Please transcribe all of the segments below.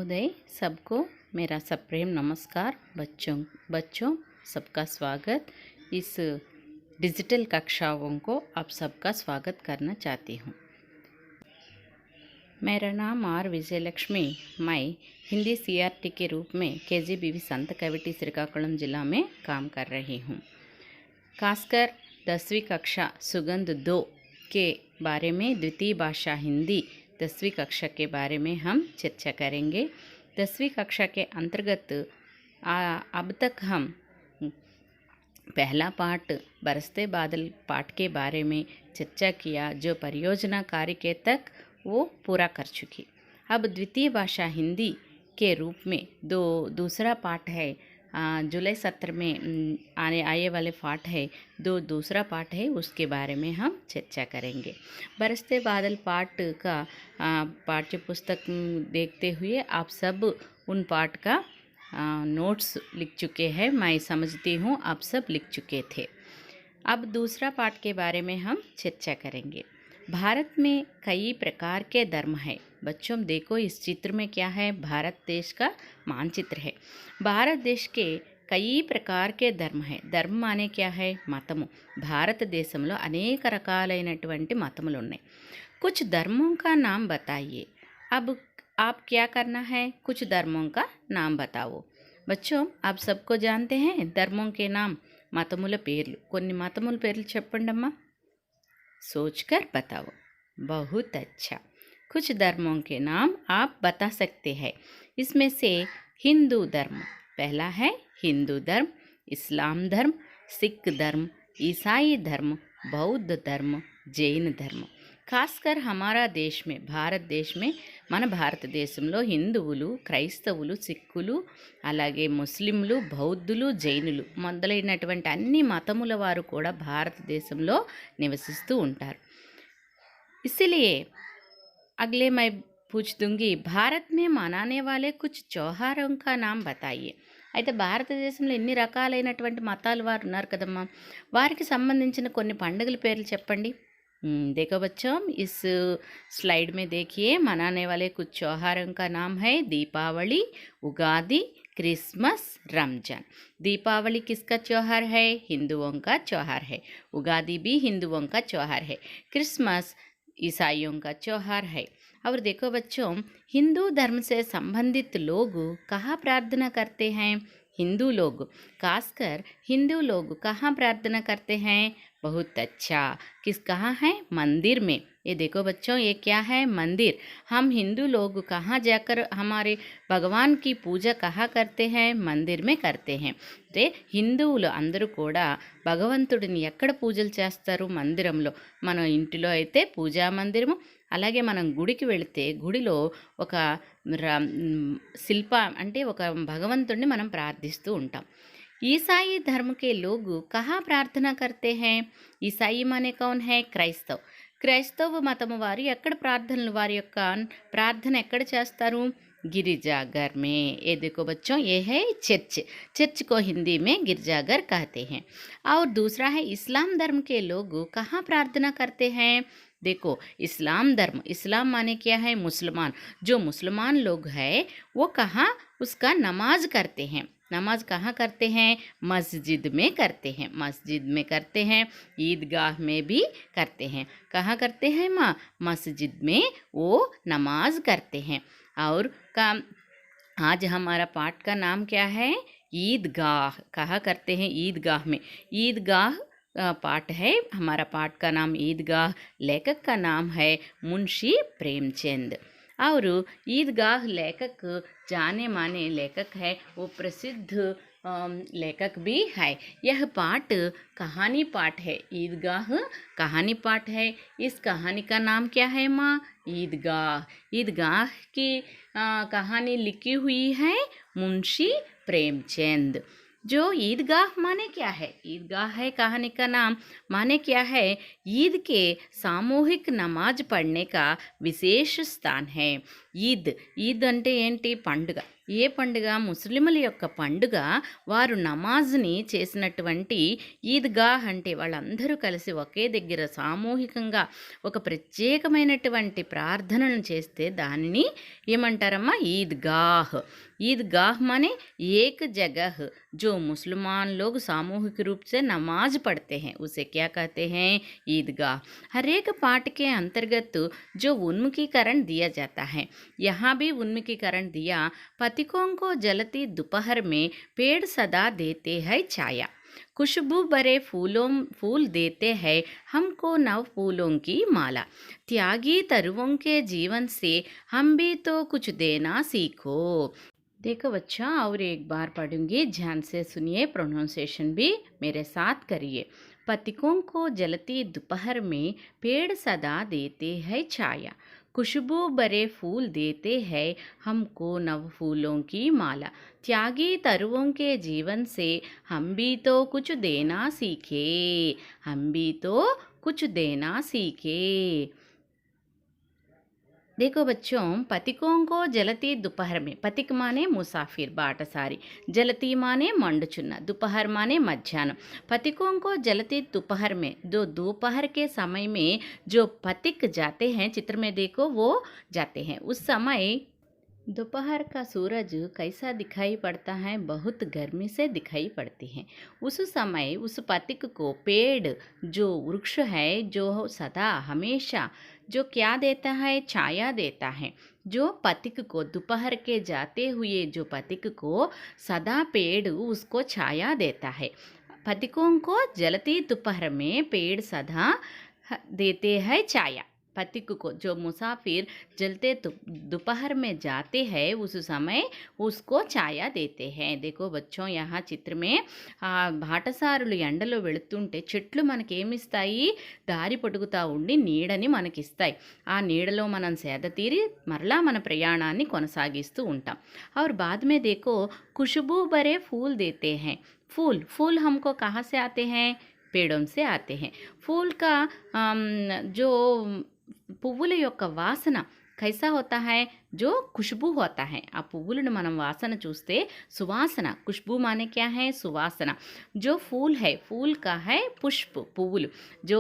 शुभोदय सबको। मेरा सप्रेम नमस्कार। बच्चों सबका स्वागत। इस डिजिटल कक्षाओं को आप सबका स्वागत करना चाहती हूँ। मेरा नाम आर विजयलक्ष्मी। मैं हिंदी सीआरटी के रूप में केजीबीवी संत कविटी श्रीकाकुलम जिला में काम कर रही हूँ। खासकर 10वीं कक्षा सुगंध 2 के बारे में, द्वितीय भाषा हिंदी 10वीं कक्षा के बारे में हम चर्चा करेंगे। 10वीं कक्षा के अंतर्गत अब तक हम पहला पाठ बरसते बादल पाठ के बारे में चर्चा किया, जो परियोजना कार्य के तक वो पूरा कर चुकी। अब द्वितीय भाषा हिंदी के रूप में दूसरा पाठ है, जुलाई सत्र में आए वाले पाठ है, दूसरा पाठ है, उसके बारे में हम चर्चा करेंगे। बरसते बादल पाठ का पाठ्य पुस्तक देखते हुए आप सब उन पाठ का नोट्स लिख चुके हैं। मैं समझती हूँ आप सब लिख चुके थे। अब दूसरा पाठ के बारे में हम चर्चा करेंगे। भारत में कई प्रकार के धर्म है। बच्चों देखो, इस चित्र में क्या है? भारत देश का मानचित्र है। भारत देश के कई प्रकार के धर्म है। धर्म माने क्या है? मतము। भारत देशంలో అనేక రకాలైనటువంటి మతములు ఉన్నాయి। कुछ धर्मों का नाम बताइए। अब आप क्या करना है? कुछ धर्मों का नाम बताओ। बच्चों आप सबको जानते हैं धर्मों के नाम, मतముల పేర్లు। కొన్ని మతముల పేర్లు చెప్పండమ్మా। सोचकर बताओ। बहुत अच्छा। कुछ धर्मों के नाम आप बता सकते हैं। इसमें से हिंदू धर्म पहला है। हिंदू धर्म, इस्लाम धर्म, सिख धर्म, ईसाई धर्म, बौद्ध धर्म, जैन धर्म। खासकर हमारा देश में, भारत देश में, మన భారతదేశంలో హిందువులు, క్రైస్తవులు, సిక్కులు, అలాగే ముస్లింలు, బౌద్ధులు, జైనులు మొదలైనటువంటి అన్ని మతముల వారు కూడా భారతదేశంలో నివసిస్తూ ఉంటారు। इसलिए अगले मैं पूछ दूंगी, भारत में मनाने वाले कुछ त्योहारों का नाम बताइए। అయితే భారతదేశంలో ఎన్ని రకాలైనటువంటి మతాల వారు ఉన్నారు కదమ్మా, వారికి సంబంధించిన కొన్ని పండుగల పేర్లు చెప్పండి। देखो बच्चों, इस स्लाइड में देखिए, मनाने वाले कुछ त्योहारों का नाम है दीपावली, उगादि, क्रिसमस, रमजान। दीपावली किसका त्योहार है? हिंदुओं का त्योहार है। उगादि भी हिंदुओं का त्योहार है। क्रिसमस ईसाइयों का त्योहार है। और देखो बच्चों, हिंदू धर्म से संबंधित लोग कहाँ प्रार्थना करते हैं? हिंदू लोग, खासकर हिंदू लोग कहाँ प्रार्थना करते हैं? बहुत अच्छा। कहाँ है? मंदिर में। ये देखो बच्चों, ये क्या है? मंदिर। हम हिंदू लोग कहाँ जाकर हमारे भगवान की पूजा कहाँ करते हैं? मंदिर में करते हैं। అంటే హిందువులు అందరూ కూడా భగవంతుడిని ఎక్కడ పూజలు చేస్తారు? మందిరంలో। మన ఇంటిలో అయితే పూజా మందిరము, అలాగే మనం గుడికి వెళితే గుడిలో ఒక శిల్ప అంటే ఒక భగవంతుడిని మనం ప్రార్థిస్తూ ఉంటాం। ईसाई धर्म के लोग कहाँ प्रार्थना करते हैं? ईसाई माने कौन है? క్రైస్తవ్। క్రైస్తవ మతము వారు ఎక్కడ ప్రార్థనలు, వారి యొక్క ప్రార్థన ఎక్కడ చేస్తారు? गिरजाघर में। ये देखो बच्चों, ये है चर्च। चर्च को हिंदी में गिरजाघर कहते हैं। और दूसरा है इस्लाम धर्म के लोग कहाँ प्रार्थना करते हैं? देखो, इस्लाम धर्म, इस्लाम माने क्या है? मुसलमान। जो मुसलमान लोग हैं वो कहाँ उसका नमाज करते हैं। नमाज कहाँ करते हैं? मस्जिद में करते हैं। मस्जिद में करते हैं, ईदगाह में भी करते हैं। कहाँ करते हैं माँ? मस्जिद में वो नमाज करते हैं। और आज हमारा पाठ का नाम क्या है? ईदगाह। कहाँ करते हैं? ईदगाह में। ईदगाह पाठ है। हमारा पाठ का नाम ईदगाह। लेखक का नाम है मुंशी प्रेमचंद। और ईदगाह लेखक जाने माने लेखक है, वो प्रसिद्ध लेखक भी है। यह पाठ कहानी पाठ है। ईदगाह कहानी पाठ है। इस कहानी का नाम क्या है माँ? ईदगाह। ईदगाह की कहानी लिखी हुई है मुंशी प्रेमचंद। जो ईदगाह माने क्या है? ईदगाह है कहानी का नाम। माने क्या है? ईद के सामूहिक नमाज पढ़ने का विशेष स्थान है। ईद, ईद అంటే ఏంటి? పండుగ। ఏ పండుగ? ముస్లిముల యొక్క పండుగ. వారు నమాజ్ని చేసినటువంటి ఈద్గాహ్ అంటే వాళ్ళందరూ కలిసి ఒకే దగ్గర సామూహికంగా ఒక ప్రత్యేకమైనటువంటి ప్రార్థనను చేస్తే దానిని ఏమంటారమ్మా? ఈద్గాహ్. ईदगाह माने एक जगह जो मुसलमान लोग सामूहिक रूप से नमाज पढ़ते हैं उसे क्या कहते हैं? ईदगाह। हर एक पाठ के अंतर्गत जो उन्मुखीकरण दिया जाता है, यहाँ भी उन्मुखीकरण दिया। पथिकों को जलती दोपहर में पेड़ सदा देते हैं छाया, खुशबू भरे फूल देते हैं हमको नव फूलों की माला, त्यागी तरुओं के जीवन से हम भी तो कुछ देना सीखो। देखो बच्चा, और एक बार पढ़ूंगी, ध्यान से सुनिए, प्रोनाउंसिएशन भी मेरे साथ करिए। पथिकों को जलती दोपहर में पेड़ सदा देते हैं छाया, खुशबू भरे फूल देते हैं हमको नव फूलों की माला, त्यागी तरुओं के जीवन से हम भी तो कुछ देना सीखे, हम भी तो कुछ देना सीखे। देखो बच्चों, पथिकों को जलती दोपहर में, पथिक माने मुसाफिर बाटसारी, जलती माने मंडुचुन्न, दोपहर माने मध्याह्न। पथिकों को जलती दोपहर में, दोपहर के समय में जो पथिक जाते हैं, चित्र में देखो वो जाते हैं, उस समय दोपहर का सूरज कैसा दिखाई पड़ता है? बहुत गर्मी से दिखाई पड़ती है। उस समय उस पथिक को पेड़, जो वृक्ष है, जो सदा हमेशा जो क्या देता है? छाया देता है। जो पथिक को, दोपहर के जाते हुए जो पथिक को सदा पेड़ उसको छाया देता है। पथिकों को जलती दोपहर में पेड़ सदा देते हैं छाया। पथिक को, जो मुसाफिर जलते दोपहर में जाते हैं, उस समय उसको छाया देते हैं। देखो बच्चों, यहाँ चित्र में బాటసారులు ఎండలో వెళుతుంటే చెట్లు మనకేమిస్తాయి? దారి పొడుగుతా ఉండి నీడని మనకిస్తాయి. ఆ నీడలో మనం సేద తీరి మరలా మన ప్రయాణాన్ని కొనసాగిస్తూ ఉంటాం. और बाद में देखो खुशबू भरे फूल देते हैं। फूल हमको कहाँ से आते हैं? पेड़ों से आते हैं। फूल का जो పువ్వుల యొక్క వాసన कैसा होता है? जो खुशबू होता है। आ पुव्वुలను మనం వాసన చూస్తే సువాసన, खुशबू माने क्या है? सुवासना। जो फूल है, फूल का है पुष्प, पुव्वुలు। जो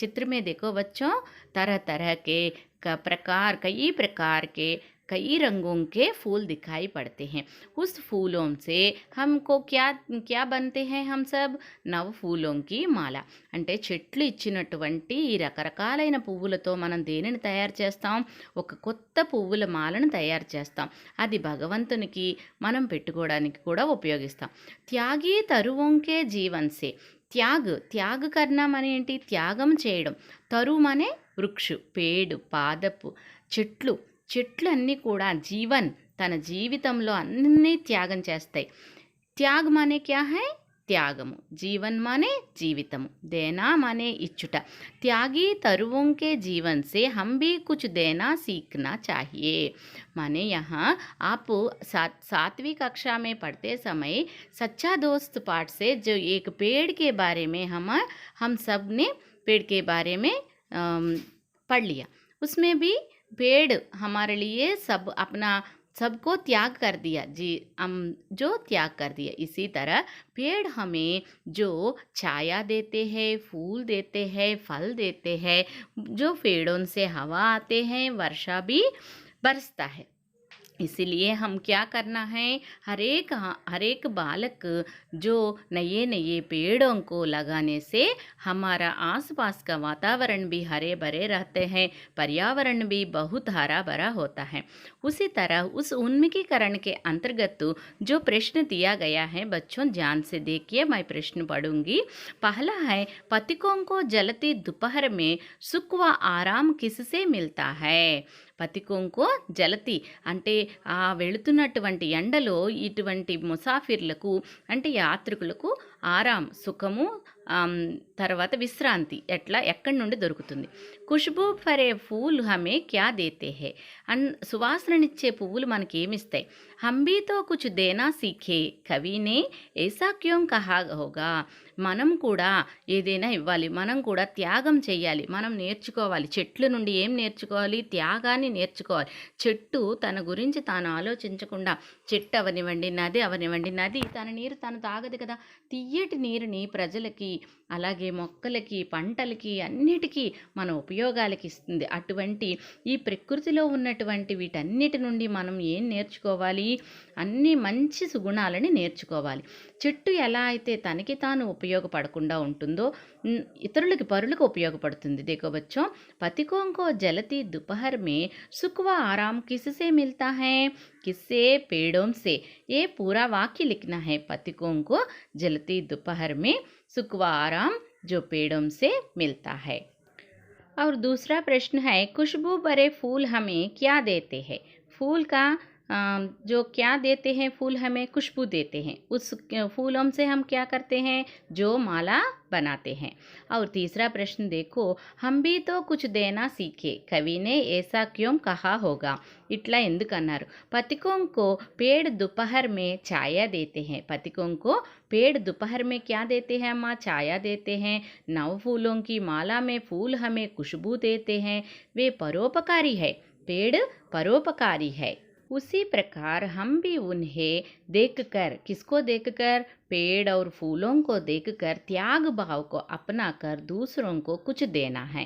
चित्र में देखो बच्चों, तरह तरह के प्रकार, कई प्रकार के, कई रंगों के फूल दिखाई पड़ते हैं। उस फूलों से हमको क्या क्या बनते हैं? हम सब नव फूलों की माला। అంటే చెట్లు ఇచ్చినటువంటి ఈ రకరకాలైన పువ్వులతో మనం దేనిని తయారు చేస్తాం? ఒక కొత్త పువ్వుల మాలను తయారు చేస్తాం. అది భగవంతునికి మనం పెట్టుకోవడానికి కూడా ఉపయోగిస్తాం. త్యాగి తరువొంకే జీవన్సే, త్యాగ్ కర్ణం అని ఏంటి? త్యాగం చేయడం. తరువు అనే వృక్షు, పేడు, పాదపు చెట్లు అన్నీ కూడా జీవన్, తన జీవితంలో అన్నీ త్యాగం చేస్తాయి. త్యాగ్ మానే క్యా హై? త్యాగము. జీవన్ మానే జీవితము. దేనా మానే ఇచ్చుట. त्यागी तरुओं के जीवन से हम भी कुछ देना सीखना चाहिए। माने यहाँ आप 7वीं कक्षा में पढ़ते समय सच्चा दोस्त पाठ से जो एक पेड़ के बारे में हम सब ने पेड़ के बारे में पढ़ लिया। उसमें भी पेड़ हमारे लिए सबको त्याग कर दिया, हम जो त्याग कर दिया। इसी तरह पेड़ हमें जो छाया देते हैं, फूल देते हैं, फल देते हैं, जो पेड़ों से हवा आते हैं, वर्षा भी बरसता है। इसीलिए हम क्या करना है? हर एक बालक जो नए नए पेड़ों को लगाने से हमारा आसपास का वातावरण भी हरे भरे रहते हैं, पर्यावरण भी बहुत हरा भरा होता है। उसी तरह उस उन्मुखीकरण के अंतर्गत जो प्रश्न दिया गया है, बच्चों ध्यान से देखिए, मैं प्रश्न पढ़ूंगी। पहला है, पथिकों को जलती दोपहर में सुख व आराम किससे मिलता है? పథికోంకో జలతి అంటే ఆ వెళుతున్నటువంటి ఎండలో ఇటువంటి ముసాఫిర్లకు అంటే యాత్రికులకు ఆరాం, సుఖము, తర్వాత విశ్రాంతి ఎక్కడి నుండి దొరుకుతుంది? ఖుష్బూ ఫరే ఫూల్ హమే క్యా దేతే హే, సువాసననిచ్చే పువ్వులు మనకి ఏమిస్తాయి? हम भी तो कुछ देना सीखे కవి ने ऐसा क्यों कहा होगा. మనం కూడా ఏదైనా ఇవ్వాలి, మనం కూడా త్యాగం చేయాలి, మనం నేర్చుకోవాలి. చెట్ల నుండి ఏం నేర్చుకోవాలి? త్యాగాన్ని నేర్చుకోవాలి. చెట్టు తన గురించి తాను ఆలోచించకుండా, చెట్టు అవనివ్వండి, నది అవనివ్వండి, నది తన నీరు తను తాగదు కదా. తియ్యటి నీరుని ప్రజలకి, అలాగే మొక్కలకి, పంటలకి, అన్నిటికీ మన ఉపయోగాలకి ఇస్తుంది. అటువంటి ఈ ప్రకృతిలో ఉన్నటువంటి వీటన్నిటి నుండి మనం ఏం నేర్చుకోవాలి? అన్ని మంచి సుగుణాలని నేర్చుకోవాలి. చెట్టు ఎలా అయితే తనకి తాను ఉపయోగపడకుండా ఉంటుందో ఇతరులకి పరులకు ఉపయోగపడుతుంది. देखो बच्चों, पथिकों को जलती दोपहर में सुख व आराम किससे मिलता है? किससे? पेड़ों से. ये पूरा वाक्य लिखना है. पथिकों को जलती दोपहर में सुख व आराम जो पेड़ों से मिलता है. और दूसरा प्रश्न है, खुशबू भरे फूल हमें क्या देते हैं? फूल का जो क्या देते हैं? फूल हमें खुशबू देते हैं. उस फूलों से हम क्या करते हैं? जो माला बनाते हैं. और तीसरा प्रश्न देखो, हम भी तो कुछ देना सीखे, कवि ने ऐसा क्यों कहा होगा. इट्ला ఎందుకన్నారు. पथिकों को पेड़ दोपहर में छाया देते हैं. पथिकों को पेड़ दोपहर में क्या देते हैं? अम्मा छाया देते हैं. नव फूलों की माला में फूल हमें खुशबू देते हैं. वे परोपकारी है. पेड़ परोपकारी है. उसी प्रकार हम भी उन्हें देखकर, किसको देखकर? पेड़ और फूलों को देखकर त्याग भाव को अपनाकर दूसरों को कुछ देना है.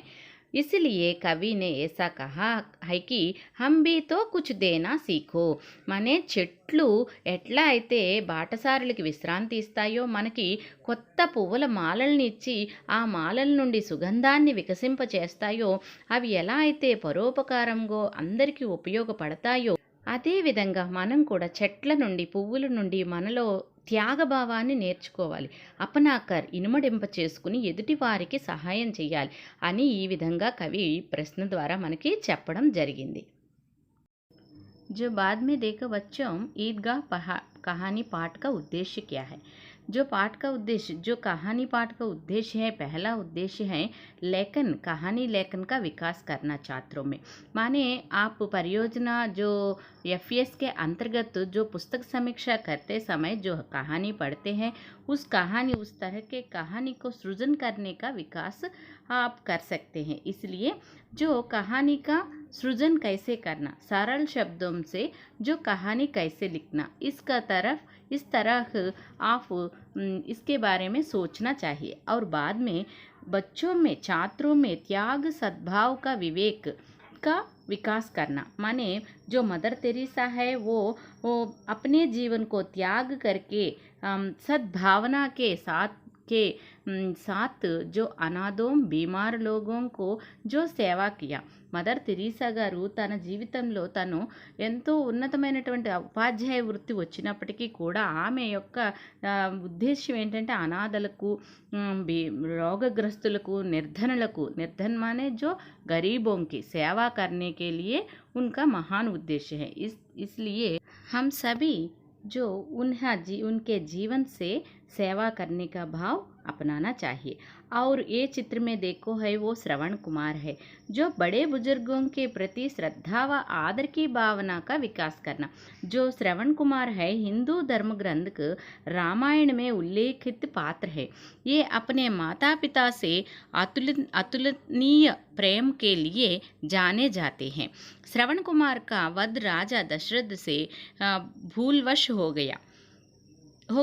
इसलिए कवि ने ऐसा कहा है कि हम भी तो कुछ देना सीखो. మనే చెట్లు ఎట్లా అయితే బాటసారులకి విశ్రాంతి ఇస్తాయో, మనకి కొత్త పువ్వుల మాలల్ని ఇచ్చి ఆ మాలల నుండి సుగంధాన్ని వికసింపచేస్తాయో, అవి ఎలా అయితే పరోపకారంగా అందరికీ ఉపయోగపడతాయో, అదేవిధంగా మనం కూడా చెట్ల నుండి, పువ్వుల నుండి మనలో త్యాగభావాన్ని నేర్చుకోవాలి. అపనాకర్ ఇనుమడింప చేసుకుని ఎదుటి వారికి సహాయం చేయాలి అని ఈ విధంగా కవి ప్రశ్న ద్వారా మనకి చెప్పడం జరిగింది. जो बाद में देखो बच्चों, ईदगाह कहानी पाठ का उद्देश्य क्या है? जो पाठ का उद्देश्य, जो कहानी पाठ का उद्देश्य है, पहला उद्देश्य है लेखन, कहानी लेखन का विकास करना छात्रों में. माने आप परियोजना जो एफएस के अंतर्गत जो पुस्तक समीक्षा करते समय जो कहानी पढ़ते हैं, उस कहानी, उस तरह के कहानी को सृजन करने का विकास आप कर सकते हैं. इसलिए जो कहानी का सृजन कैसे करना, सरल शब्दों से जो कहानी कैसे लिखना, इस तरह आप इसके बारे में सोचना चाहिए. और बाद में बच्चों में, छात्रों में त्याग, सद्भाव का विवेक का विकास करना. माने जो मदर तेरेसा है वो अपने जीवन को त्याग करके सद्भावना के साथ जो अनाथों, बीमार लोगों को जो సేవా किया. మదర్ తెరీసా గారు తన జీవితంలో తను ఎంతో ఉన్నతమైనటువంటి ఉపాధ్యాయ వృత్తి వచ్చినప్పటికీ కూడా ఆమె యొక్క ఉద్దేశ్యం ఏంటంటే అనాథలకు, రోగగ్రస్తులకు, निर्धन माने जो गरीबों की सेवा करने के लिए उनका महान उद्देश्य है. इसलिए हम सभी जो उनके जीवन से सेवा करने का भाव अपनाना चाहिए. और ये चित्र में देखो है वो श्रवण कुमार है, जो बड़े बुजुर्गों के प्रति श्रद्धा व आदर की भावना का विकास करना. जो श्रवण कुमार है हिंदू धर्म ग्रंथ रामायण में उल्लेखित पात्र है. ये अपने माता पिता से अतुलनीय प्रेम के लिए जाने जाते हैं. श्रवण कुमार का वध राजा दशरथ से भूलवश हो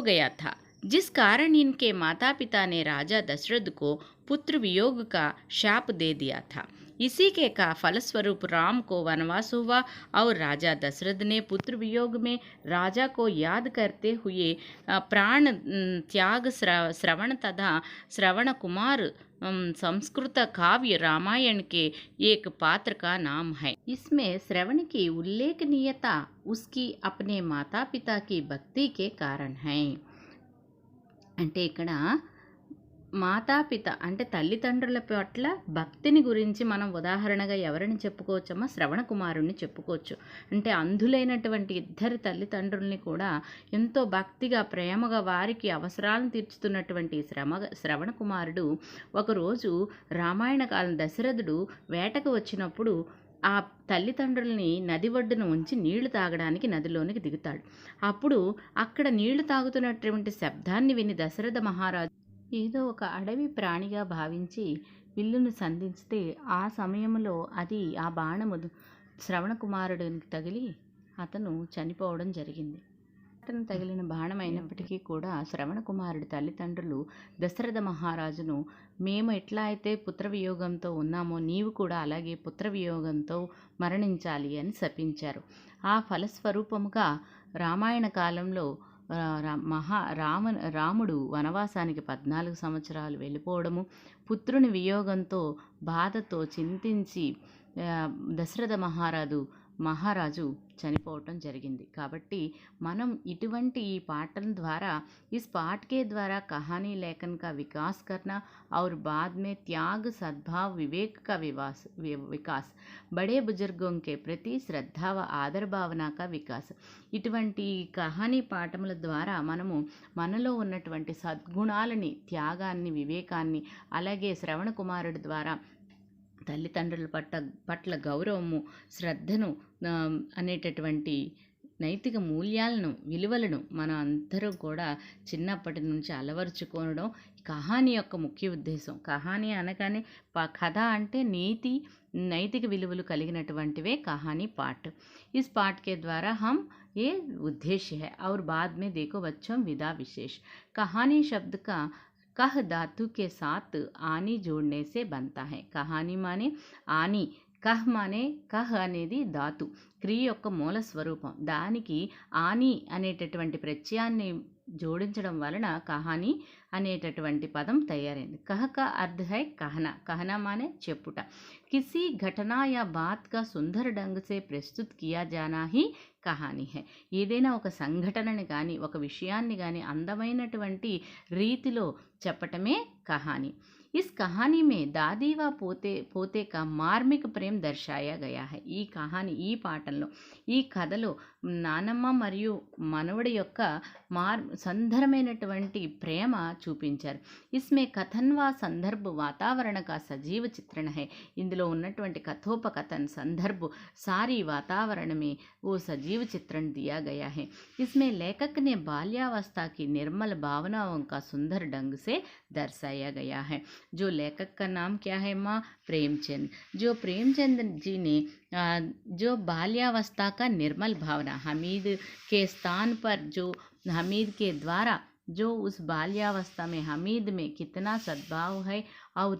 गया था, जिस कारण इनके माता पिता ने राजा दशरथ को पुत्र वियोग का शाप दे दिया था. इसी के का फलस्वरूप राम को वनवास हुआ और राजा दशरथ ने पुत्र वियोग में राजा को याद करते हुए प्राण त्याग. श्रवण तथा श्रवण कुमार संस्कृत काव्य रामायण के एक पात्र का नाम है. इसमें श्रवण की उल्लेखनीयता उसकी अपने माता पिता की भक्ति के कारण है. అంటే ఇక్కడ మాతాపిత అంటే తల్లిదండ్రుల పట్ల భక్తిని గురించి మనం ఉదాహరణగా ఎవరిని చెప్పుకోవచ్చమ్మా? శ్రవణ కుమారుణ్ణి చెప్పుకోవచ్చు. అంటే అంధులైనటువంటి ఇద్దరు తల్లిదండ్రుల్ని కూడా ఎంతో భక్తిగా, ప్రేమగా వారికి అవసరాలను తీర్చుతున్నటువంటి శ్రవణ కుమారుడు ఒకరోజు రామాయణ కాలం దశరథుడు వేటకు వచ్చినప్పుడు ఆ తల్లిదండ్రుల్ని నది ఒడ్డున ఉంచి నీళ్లు తాగడానికి నదిలోనికి దిగుతాడు. అప్పుడు అక్కడ నీళ్లు తాగుతున్నటువంటి శబ్దాన్ని విని దశరథ మహారాజు ఏదో ఒక అడవి ప్రాణిగా భావించి విల్లును సంధిస్తే ఆ సమయంలో అది ఆ బాణము శ్రవణ కుమారుడికి తగిలి అతను చనిపోవడం జరిగింది. అతను తగిలిన బాణం అయినప్పటికీ కూడా శ్రవణ కుమారుడి తల్లిదండ్రులు దశరథ మహారాజును మేము ఎట్లా అయితే పుత్రవియోగంతో ఉన్నామో నీవు కూడా అలాగే పుత్రవియోగంతో మరణించాలి అని శపించారు. ఆ ఫలస్వరూపముగా రామాయణ కాలంలో రాముడు వనవాసానికి 14 సంవత్సరాలు వెళ్ళిపోవడము, పుత్రుని వియోగంతో బాధతో చింతించి దశరథ మహారాజు చనిపోవటం జరిగింది. కాబట్టి మనం ఇటువంటి ఈ पाठन द्वारा इस पाठ के द्वारा कहानी लेखन का विकास करना और बाद में त्याग सद्भाव विवेक का विकास बड़े बुजुर्गों के प्रति श्रद्धा व आदर भावना का विकास ఇటువంటి కహానీ పాఠముల ద్వారా మనము మనలో ఉన్నటువంటి సద్గుణాలని, త్యాగాన్ని, వివేకాన్ని, అలాగే శ్రవణ కుమారుడి ద్వారా తల్లిదండ్రుల పట్ల గౌరవము, శ్రద్ధను అనేటటువంటి నైతిక మూల్యాలను, విలువలను మనం అందరూ కూడా చిన్నప్పటి నుంచి అలవరుచుకోవడం కహానీ యొక్క ముఖ్య ఉద్దేశం. కహానీ అనగానే కథ అంటే నైతిక విలువలు కలిగినటువంటివే कहानी पाठ। इस पाठ के द्वारा हम ये उद्देश्य है। और बाद में देखो बच्चों विदा विशेष कहानी शब्द का कह धातु के साथ आनी जोड़ने से बनता है। कहानी माने आनी, కహ్ మానే కహ్ అనేది ధాతు, క్రియ యొక్క మూల స్వరూపం. దానికి ఆని అనేటటువంటి ప్రత్యయాన్ని జోడించడం వలన కహానీ అనేటటువంటి పదం తయారైంది. కహ కా అర్థ హై कहना, कहना माने చెప్పుట. किसी घटना या बात का सुंदर ढंग से प्रस्तुत किया जाना ही కహానీ హై. ఏదైనా ఒక సంఘటనని కానీ ఒక విషయాన్ని కానీ అందమైనటువంటి రీతిలో చెప్పటమే కహానీ. इस कहानी में दादी व పోతే का మార్మిక ప్రేమ దర్శాయా గయా హై. ఈ కహానీ, ఈ పాఠంలో, ఈ కథలో నానమ్మ మరియు మనవడి యొక్క సందర్భమైనటువంటి ప్రేమ చూపించారు. ఇస్మే కథన్ వ సందర్భ వాతావరణ కా సజీవ చిత్రణ హై. ఇందులో ఉన్నటువంటి కథోపకథన్, సందర్భ, సారీ వాతావరణమే ఓ సజీవ చిత్రణ दिया गया है। इसमें लेखक ने बाल्यावस्था की निर्मल भावनाओं का सुंदर ढंग से दर्शाया गया है। जो लेखक का नाम क्या है माँ? प्रेमचंद। जो प्रेमचंद जी ने जो बाल्यावस्था का निर्मल भावना, हमीद के स्थान पर जो हमीद के द्वारा जो उस बाल्यावस्था में हमीद में कितना सद्भाव है और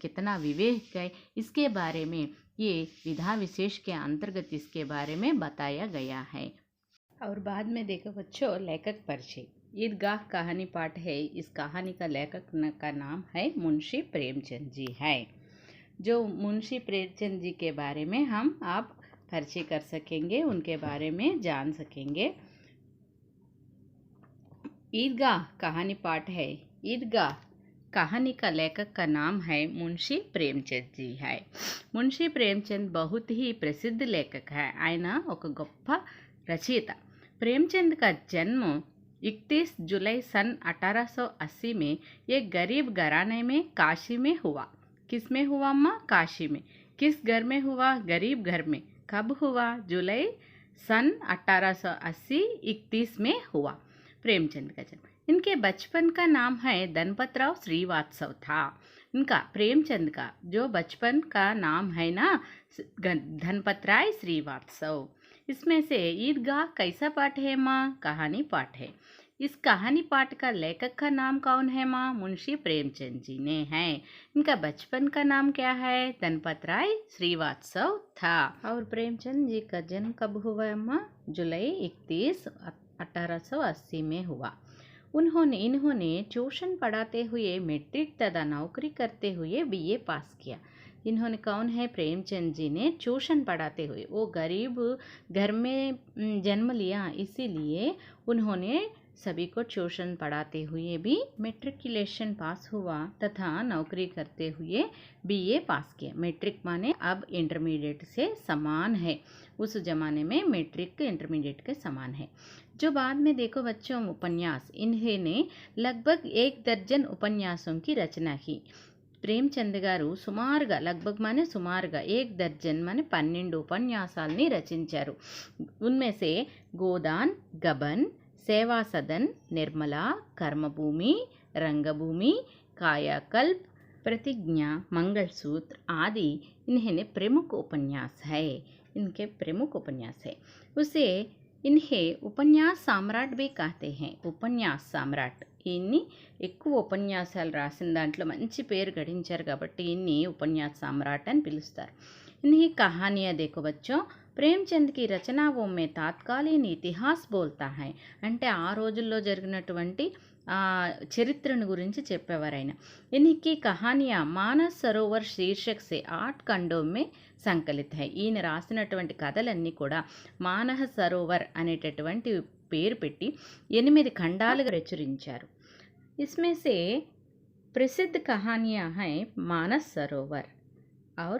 कितना विवेक है, इसके बारे में ये विधा विशेष के अंतर्गत इसके बारे में बताया गया है। और बाद में देखो बच्चों लेखक परिचय। ईदगाह कहानी पाठ है। इस कहानी का लेखक का नाम है मुंशी प्रेमचंद जी है। जो मुंशी प्रेमचंद जी के बारे में आप परिचय कर सकेंगे, उनके बारे में जान सकेंगे। ईदगाह कहानी पाठ है। ईदगाह कहानी का लेखक का नाम है मुंशी प्रेमचंद जी है। मुंशी प्रेमचंद बहुत ही प्रसिद्ध लेखक है। ఆయన ఒక గొప్ప रचयिता। प्रेमचंद का जन्म 31 जुलाई सन 1880 में एक गरीब घराने में काशी में हुआ। किस में हुआ माँ? काशी में। किस घर में हुआ? गरीब घर में। कब हुआ? जुलाई सन 1880 31 में हुआ प्रेमचंद का जन्म। इनके बचपन का नाम है धनपतराव श्रीवात्सव था। इनका प्रेमचंद का जो बचपन का नाम है ना, धनपतराय श्रीवात्सव। इसमें से ईदगाह कैसा पाठ है माँ? कहानी पाठ है। इस कहानी पाठ का लेखक का नाम कौन है माँ? मुंशी प्रेमचंद जी ने है। इनका बचपन का नाम क्या है? धनपतराय श्रीवात्सव था। और प्रेमचंद जी का जन्म कब हुआ माँ? जुलाई 31 1880 में हुआ। इन्होंने ट्यूशन पढ़ाते हुए मैट्रिक तथा नौकरी करते हुए बीए पास किया। इन्होंने कौन है? प्रेमचंद जी ने ट्यूशन पढ़ाते हुए, वो गरीब घर में जन्म लिया, इसीलिए उन्होंने सभी को ट्यूशन पढ़ाते हुए भी मैट्रिकुलेशन पास हुआ तथा नौकरी करते हुए बीए पास किया। मैट्रिक माने अब इंटरमीडिएट से समान है। उस ज़माने में मैट्रिक इंटरमीडिएट के समान है। जो बाद में देखो बच्चों उपन्यास, इन्होंने लगभग 1 दर्जन उपन्यासों की रचना की। ప్రేమ్చంద్ గారు సుమారుగా లగ్భగ్ మానే సుమారుగా एक दर्जन माने 12 ఉపన్యాసాలని రచించారు. उनमें से गोदान, गबन, सेवा सदन, निर्मला, कर्मभूमि, रंगभूमि, कायाकल्प, प्रतिज्ञा, मंगलसूत्र आदि इन्हें प्रमुख उपन्यास है. इनके प्रमुख उपन्यास है. उसे इन्हें उपन्यास सम्राट भी कहते हैं. उपन्यास सम्राट इन्नी ఎక్కువ ఉపన్యాసాలు రాసిన దాంట్లో మంచి పేరు గడించారు కాబట్టి ఇన్ని ఉపన్యాస సమ్రాట్ అని పిలుస్తారు. इन्हीं कहानियाँ देखो बच्चों, ప్రేమ్చంద్ की రచనాओं में तात्कालीन इतिहास बोलता है. అంటే ఆ రోజుల్లో జరిగినటువంటి చరిత్రను గురించి చెప్పేవారు ఆయన. इनकी कहानियाँ मानस सरोवर शीर्षक से 8 खंडों में సంకలిత है. ఈయన రాసినటువంటి కథలన్నీ కూడా మానస సరోవర్ అనేటటువంటి పేరు పెట్టి 8 ఖండాలుగా ప్రచురించారు. इसमें से प्रसिद्ध कहानियाँ हैं मानस सरोवर और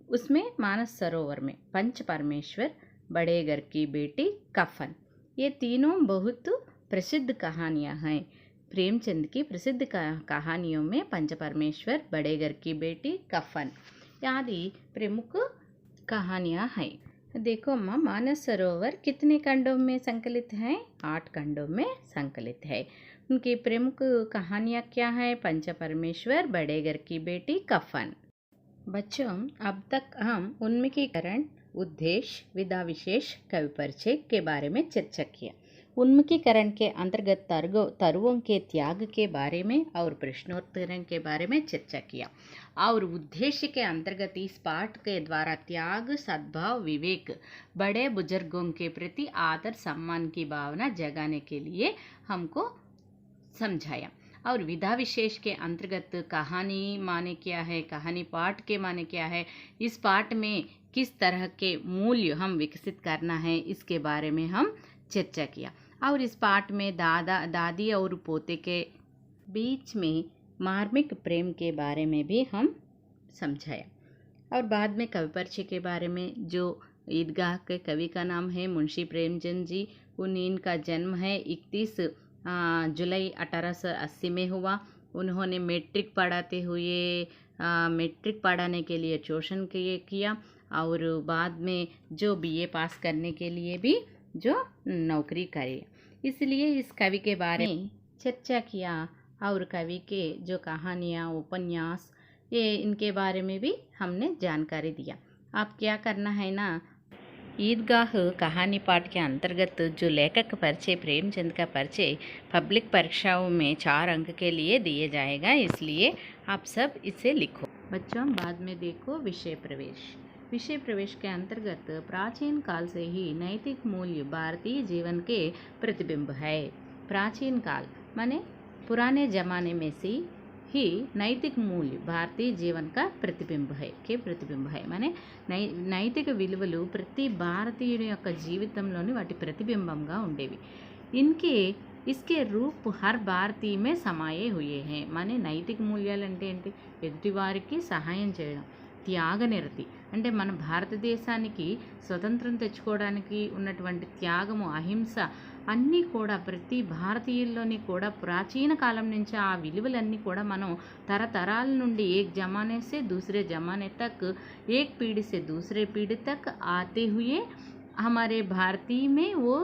उसमें मानस सरोवर में पंच परमेश्वर, बड़े घर की बेटी, कफन, ये तीनों बहुत प्रसिद्ध कहानियाँ हैं. प्रेमचंद की प्रसिद्ध कहानियों में पंच परमेश्वर, बड़े घर की बेटी, कफन आदि प्रमुख कहानियाँ हैं. देखो अम्मा, मानस सरोवर कितने खंडों में संकलित है? 8 खंडों में संकलित है. उनकी प्रमुख कहानियाँ क्या है? पंच परमेश्वर, बड़े घर की बेटी, कफन. बच्चों, अब तक हम उन्मुखीकरण, उद्देश्य, विधा विशेष, कवि परिचय के बारे में चर्चा किया. उन्मुखीकरण के अंतर्गत तरुओं के त्याग के बारे में और प्रश्नोत्तरण के बारे में चर्चा किया. और उद्देश्य के अंतर्गत इस पाठ के द्वारा त्याग, सद्भाव, विवेक, बड़े बुजुर्गों के प्रति आदर सम्मान की भावना जगाने के लिए हमको समझाया. और विधा विशेष के अंतर्गत कहानी माने क्या है, कहानी पाठ के माने क्या है, इस पाठ में किस तरह के मूल्य हम विकसित करना है, इसके बारे में हम चर्चा किया. और इस पाठ में दादी और पोते के बीच में मार्मिक प्रेम के बारे में भी हम समझाया. और बाद में कवि परिचय के बारे में, जो ईदगाह के कवि का नाम है मुंशी प्रेमचंद जी. इनका जन्म है 31 जुलाई 1880 में हुआ. उन्होंने मैट्रिक पढ़ाने के लिए ट्यूशन किया और बाद में जो बीए पास करने के लिए भी जो नौकरी करी. इसलिए इस कवि के बारे में चर्चा किया और कवि के जो कहानियाँ, उपन्यास, ये इनके बारे में भी हमने जानकारी दिया. आप क्या करना है ना, ईदगाह कहानी पाठ के अंतर्गत जो लेखक परिचय, प्रेमचंद का परिचय पब्लिक परीक्षाओं में 4 अंक के लिए दिए जाएगा, इसलिए आप सब इसे लिखो. बच्चों, बाद में देखो विषय प्रवेश. विषय प्रवेश के अंतर्गत प्राचीन काल से ही नैतिक मूल्य भारतीय जीवन के प्रतिबिंब है. प्राचीन काल माने पुराने जमाने में से ही नैतिक मूल्य भारतीय जीवन का प्रतिबिंब है. माने నైతిక విలువలు ప్రతి భారతీయుడి యొక్క జీవితంలోని వాటి ప్రతిబింబంగా ఉండేవి. इसके रूप हर भारतीय में समाये हुए हैं. माने నైతిక మూల్యాలు అంటే ఏంటి? ఎదుటివారికి సహాయం చేయడం, త్యాగనిరతి అంటే మన భారతదేశానికి స్వతంత్రం తెచ్చుకోవడానికి ఉన్నటువంటి త్యాగము, అహింస అన్నీ కూడా ప్రతి భారతీయుల్లోని కూడా ప్రాచీన కాలం నుంచి ఆ విలువలన్నీ కూడా మనం తరతరాల నుండి एक जमाने से दूसरे जमाने तक, एक पीढ़ी से दूसरे पीढ़ी तक आते हुए हमारे भारतीय में वो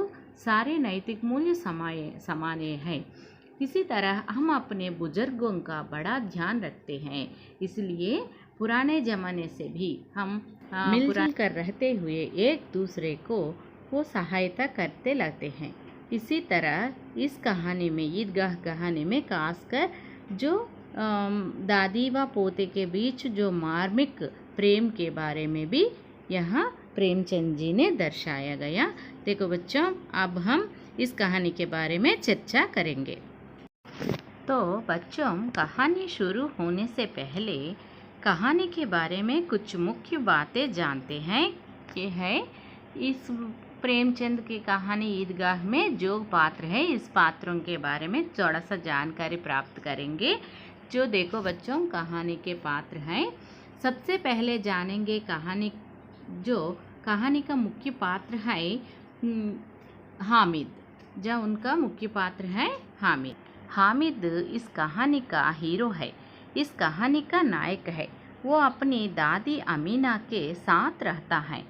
सारे नैतिक मूल्य समाये हैं. इसी तरह हम अपने बुजुर्गों का बड़ा ध्यान रखते हैं. इसलिए पुराने ज़माने से भी हम मिलजुल कर रहते हुए एक दूसरे को वो सहायता करते लगते हैं. इसी तरह इस कहानी में, ईदगाह कहानी में खासकर जो दादी व पोते के बीच जो मार्मिक प्रेम के बारे में भी यहाँ प्रेमचंद जी ने दर्शाया गया. देखो बच्चों, अब हम इस कहानी के बारे में चर्चा करेंगे. तो बच्चों, कहानी शुरू होने से पहले कहानी के बारे में कुछ मुख्य बातें जानते हैं. ये है इस प्रेमचंद की कहानी ईदगाह में जो पात्र है, इस पात्रों के बारे में थोड़ा सा जानकारी प्राप्त करेंगे. जो देखो बच्चों, कहानी के पात्र हैं. सबसे पहले जानेंगे कहानी का मुख्य पात्र है हामिद. उनका मुख्य पात्र है हामिद. इस कहानी का हीरो है. इस कहानी का नायक है। वो अपनी दादी अमीना के साथ रहता है।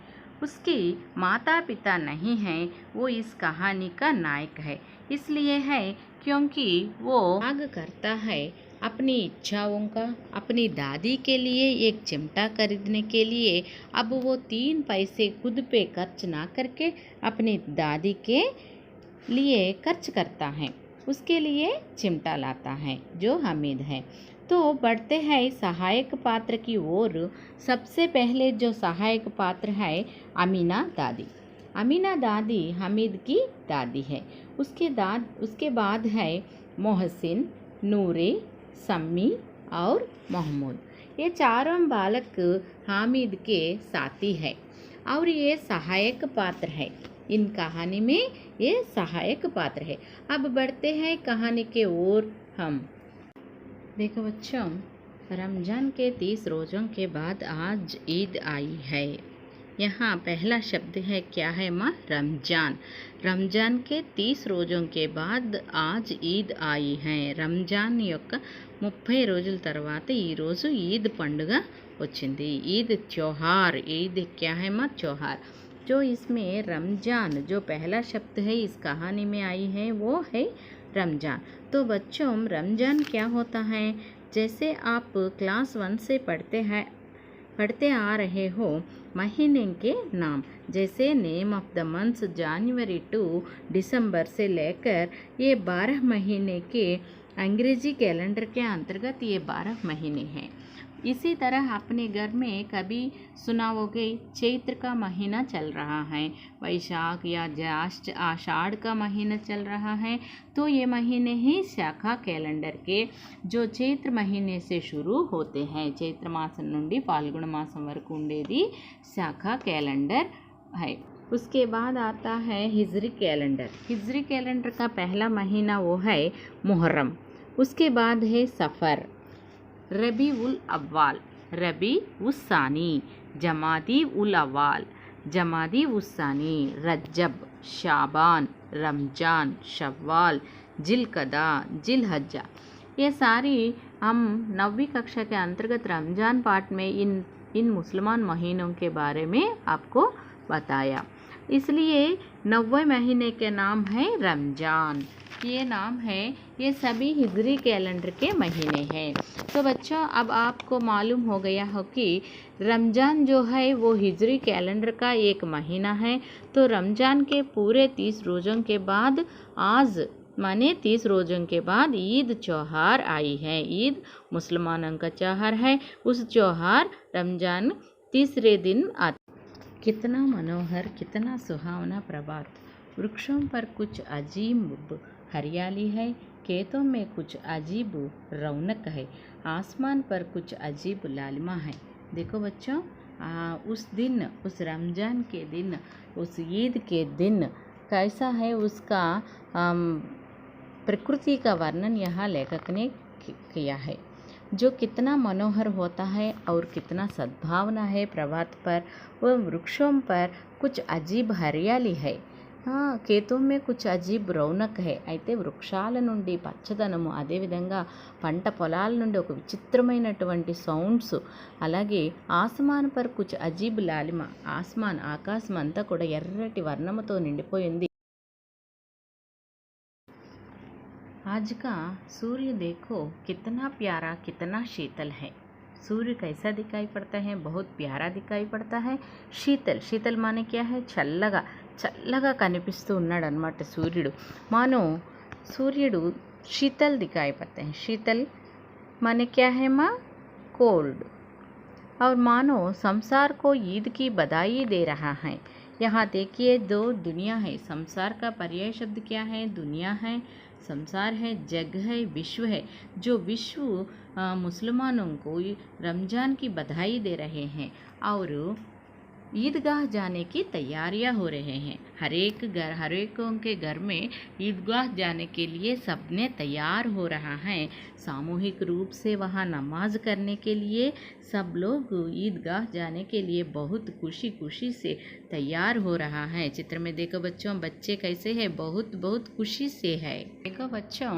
उसके माता पिता नहीं हैं। वो इस कहानी का नायक है। इसलिए है क्योंकि वो त्याग करता है अपनी इच्छाओं का। अपनी दादी के लिए एक चिमटा खरीदने के लिए अब वो 3 पैसे खुद पे खर्च ना करके अपनी दादी के लिए खर्च करता है। उसके लिए चिमटा लाता है जो हमीद है। तो बढ़ते हैं सहायक पात्र की ओर। सबसे पहले जो सहायक पात्र है अमीना दादी। अमीना दादी हमीद की दादी है। उसके बाद है मोहसिन, नूरे, सम्मी और मोहम्मद। ये चारों बालक हामिद के साथी है और ये सहायक पात्र है। इन कहानी में ये सहायक पात्र है। अब बढ़ते हैं कहानी के ओर हम। देखो बच्चों, रमज़ान के 30 रोज़ों के बाद आज ईद आई है। यहाँ पहला शब्द है क्या है माँ? रमज़ान। रमज़ान के 30 రోజుల के बाद आज ఈద్ आई है। రంజాన్ యొక్క 30 రోజుల తర్వాత ఈరోజు ఈద్ పండుగ వచ్చింది। ఈద్ त्योहार, ईद क्या है माँ? त्योहार। जो इसमें रमज़ान जो पहला शब्द है इस कहानी में आई है वो है रमज़ान। तो बच्चों रमज़ान क्या होता है? जैसे आप क्लास 1 से पढ़ते आ रहे हो महीने के नाम, जैसे name of the months January to December से लेकर ये 12 महीने के अंग्रेजी कैलेंडर के अंतर्गत ये 12 महीने हैं। इसी तरह अपने घर में कभी सुना होगे चैत्र का महीना चल रहा है, वैशाख या ज्येष्ठ आषाढ़ का महीना चल रहा है। तो ये महीने ही शाखा कैलेंडर के जो चैत्र महीने से शुरू होते हैं। चैत्र मासम నుండి फाल्गुन मासम वరకు ఉండేది शाखा कैलेंडर है। उसके बाद आता है हिजरी कैलेंडर। हिजरी कैलेंडर का पहला महीना वो है मुहर्रम। उसके बाद है सफ़र, रबी उल अव्वाल, रबी उस्सानी, जमादी उल अव्वाल, जमादी उस्सानी, रज्जब, शाबान, रमज़ान, शव्वाल, जिलकदा, जिलहज्जा। ये सारी हम 9वीं कक्षा के अंतर्गत रमज़ान पाठ में इन मुसलमान महीनों के बारे में आपको बताया। इसलिए 9वें महीने के नाम है रमज़ान। ये नाम है, ये सभी हिजरी कैलेंडर के महीने हैं। तो बच्चों अब आपको मालूम हो गया हो कि रमज़ान जो है वो हिजरी कैलेंडर का एक महीना है। तो रमज़ान के पूरे 30 रोज़ों के बाद आज माने 30 रोज़ों के बाद ईद त्योहार आई है। ईद मुसलमानों का त्योहार है। उस त्योहार रमज़ान तीसरे दिन आता। कितना मनोहर, कितना सुहावना प्रभात। वृक्षों पर कुछ अजीब हरियाली है, खेतों में कुछ अजीब रौनक है, आसमान पर कुछ अजीब लालिमा है। देखो बच्चों, उस दिन, उस रमज़ान के दिन, उस ईद के दिन कैसा है उसका प्रकृति का वर्णन यहाँ लेखक ने किया है। जो कितना मनोहर होता है और कितना सद्भावना है प्रभात पर। वह वृक्षों पर कुछ अजीब हरियाली है, खेतों में कुछ అజీబ్ రౌనక్ है। అయితే వృక్షాల నుండి పచ్చదనము, అదేవిధంగా పంట పొలాల నుండి ఒక విచిత్రమైనటువంటి సౌండ్స్, అలాగే ఆస్మాన్ పర్ కుచ్ అజీబ్ లాలిమ, ఆకాశం అంతా కూడా ఎర్రటి వర్ణముతో నిండిపోయింది। आज का सूर्य देखो कितना प्यारा, कितना शीतल है। सूर्य कैसा दिखाई पड़ता है? बहुत प्यारा दिखाई पड़ता है। शीतल, शीतल माने क्या है? చల్లగా కనిపిస్తూ ఉన్నాడు అన్నమాట సూర్యుడు। मानो सूर्युడు शीतल दिखाई पड़ते हैं। शीतल माने क्या है माँ? कोल्ड। और मानो संसार को ईद की बधाई दे रहा है। यहाँ देखिए 2 दुनिया है। संसार का पर्याय शब्द क्या है? दुनिया है, संसार है, जग है, विश्व है। जो विश्व मुसलमानों को रमज़ान की बधाई दे रहे हैं और ईदगाह जाने की तैयारियां हो रहे हैं। हरेकों के घर में ईदगाह जाने के लिए सबने तैयार हो रहा है। सामूहिक रूप से वहाँ नमाज करने के लिए सब लोग ईदगाह जाने के लिए बहुत खुशी से तैयार हो रहा है। चित्र में देखो बच्चों, बच्चे कैसे हैं? बहुत खुशी से है। देखो बच्चों,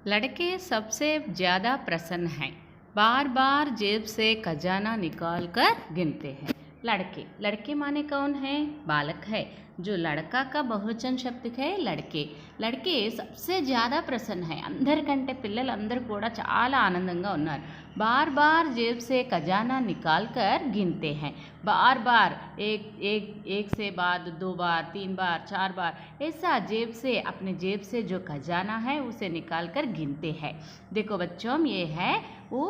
लड़के सबसे ज़्यादा प्रसन्न हैं। बार बार जेब से खजाना निकाल कर गिनते हैं। लड़के, लड़के माने कौन है? बालक है। जो लड़का का बहुवचन शब्द है लड़के। లड़के सबसे ज़्यादा प्रसन्न है, అందరికంటే పిల్లలందరూ కూడా చాలా ఆనందంగా ఉన్నారు। बार बार जेब से खजाना निकाल कर गिनते हैं। बार बार एक से बाद 2 बार, 3 बार, 4 बार ऐसा जेब से, अपने जेब से जो खजाना है उसे निकाल कर गिनते हैं। देखो बच्चों, ये है वो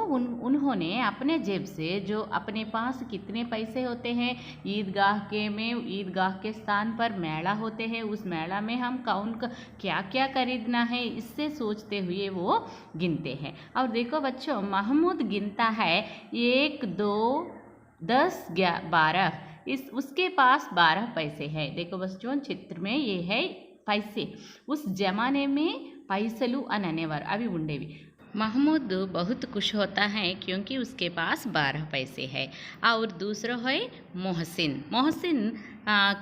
उन्होंने अपने जेब से जो अपने पास कितने पैसे होते हैं, ईदगाह के स्थान पर मेला होते हैं, उस मेला में हम क्या क्या खरीदना है इससे सोचते हुए वो गिनते हैं। और देखो बच्चों, महमूद गिनता है 1, 2, 10, 12। उसके पास 12 पैसे हैं। देखो बच्चों, चित्र में ये है पैसे। उस जमाने में पैसलू అని అనేవారు, అవి ఉండేవి। महमूद बहुत खुश होता है क्योंकि उसके पास 12 पैसे है। और दूसरा है मोहसिन। मोहसिन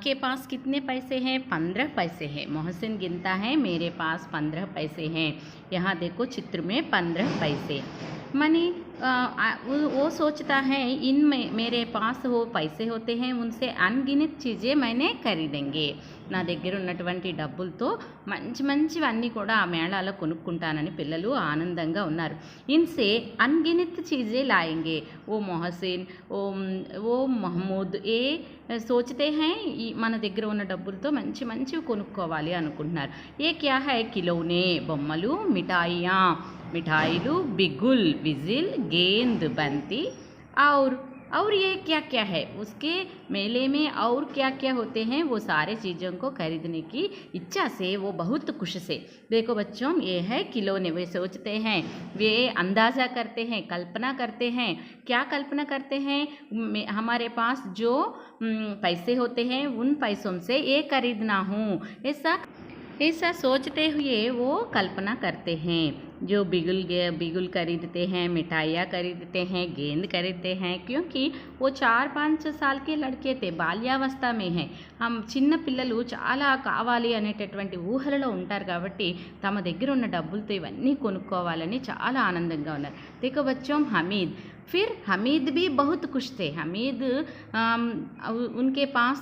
के पास कितने पैसे हैं? 15 पैसे हैं। मोहसिन गिनता है मेरे पास 15 पैसे हैं। यहाँ देखो चित्र में 15 पैसे। माने वो सोचता है इनमें मेरे पास वो पैसे होते हैं, उनसे अनगिनत चीज़ें मैंने खरीदेंगे। నా దగ్గర ఉన్నటువంటి డబ్బులతో మంచి మంచివన్నీ కూడా ఆ మేళాలో కొనుక్కుంటానని పిల్లలు ఆనందంగా ఉన్నారు। ఇన్సే అన్గినిత్ చీజే లాయేంగే ఓ మొహసిన్ ఓ మహమూద్ ఏ సోచతే హై మన దగ్గర ఉన్న డబ్బులతో మంచి మంచివి కొనుక్కోవాలి అనుకుంటున్నారు। ఏ క్యా హై? కిలోనే, బొమ్మలు, మిఠాయిలు, బిగుల్, విజిల్, गेंद, बंती और ये क्या क्या है? उसके मेले में और क्या क्या होते हैं? वो सारे चीज़ों को खरीदने की इच्छा से वो बहुत खुश से। देखो बच्चों, ये है खिलौने। वे सोचते हैं, वे अंदाज़ा करते हैं, कल्पना करते हैं। क्या कल्पना करते हैं? हमारे पास जो पैसे होते हैं उन पैसों से ये खरीदना हूँ, ऐसा सोचते हुए वो कल्पना करते हैं। जो बिगुल खरीदते हैं, मिठाइयाँ खरीदते हैं, गेंद खरीदते हैं, क्योंकि वो 4-5 साल के लड़के थे, బాల్యావస్థ में हैं। हम చిన్న పిల్లలు చాలా కావాలి అనేటటువంటి ఊహలలో ఉంటారు కాబట్టి తమ దగ్గర ఉన్న డబ్బులతో ఇవన్నీ కొనుక్కోవాలని చాలా ఆనందంగా ఉన్నారు। देखो बच्चों, फिर हमीद भी बहुत खुश थे। हमीद उनके पास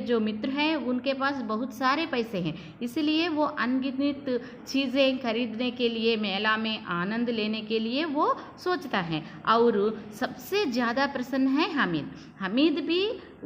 जो मित्र हैं उनके पास बहुत सारे पैसे हैं, इसलिए वो अनगिनत चीज़ें खरीदने के लिए, मेला में आनंद लेने के लिए वो सोचता है। और सबसे ज़्यादा प्रसन्न है हमीद भी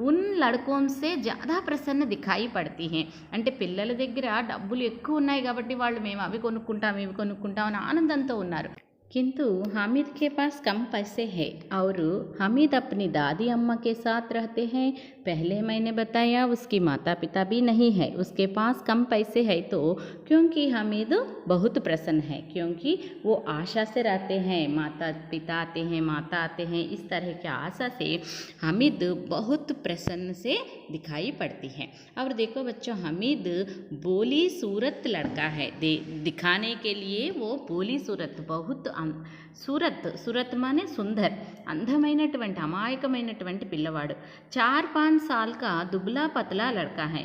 उन लड़कों से ज़्यादा प्रसन्न दिखाई पड़ती हैं। అంటే పిల్లల దగ్గర డబ్బులు ఎక్కువ ఉన్నాయి కాబట్టి వాళ్ళు మేము అవి కొనుక్కుంటాం ఇవి కొనుక్కుంటాం అని ఆనందంతో ఉన్నారు। किंतु हामिद के पास कम पैसे हैं और हामिद अपनी दादी अम्मा के साथ रहते हैं। पहले मैंने बताया उसकी माता पिता भी नहीं है, उसके पास कम पैसे हैं। तो क्योंकि हामिद बहुत प्रसन्न है, क्योंकि वो आशा से रहते हैं, माता पिता आते हैं, इस तरह की आशा से हामिद बहुत प्रसन्न से दिखाई पड़ती है। और देखो बच्चों, हामिद बोली सूरत लड़का है। दिखाने के लिए वो बोली सूरत, बहुत सूरत माने सुंदर, అందమైనటువంటి అమాయకమైనటువంటి పిల్లవాడు। 4-5 साल का दुबला पतला लड़का है।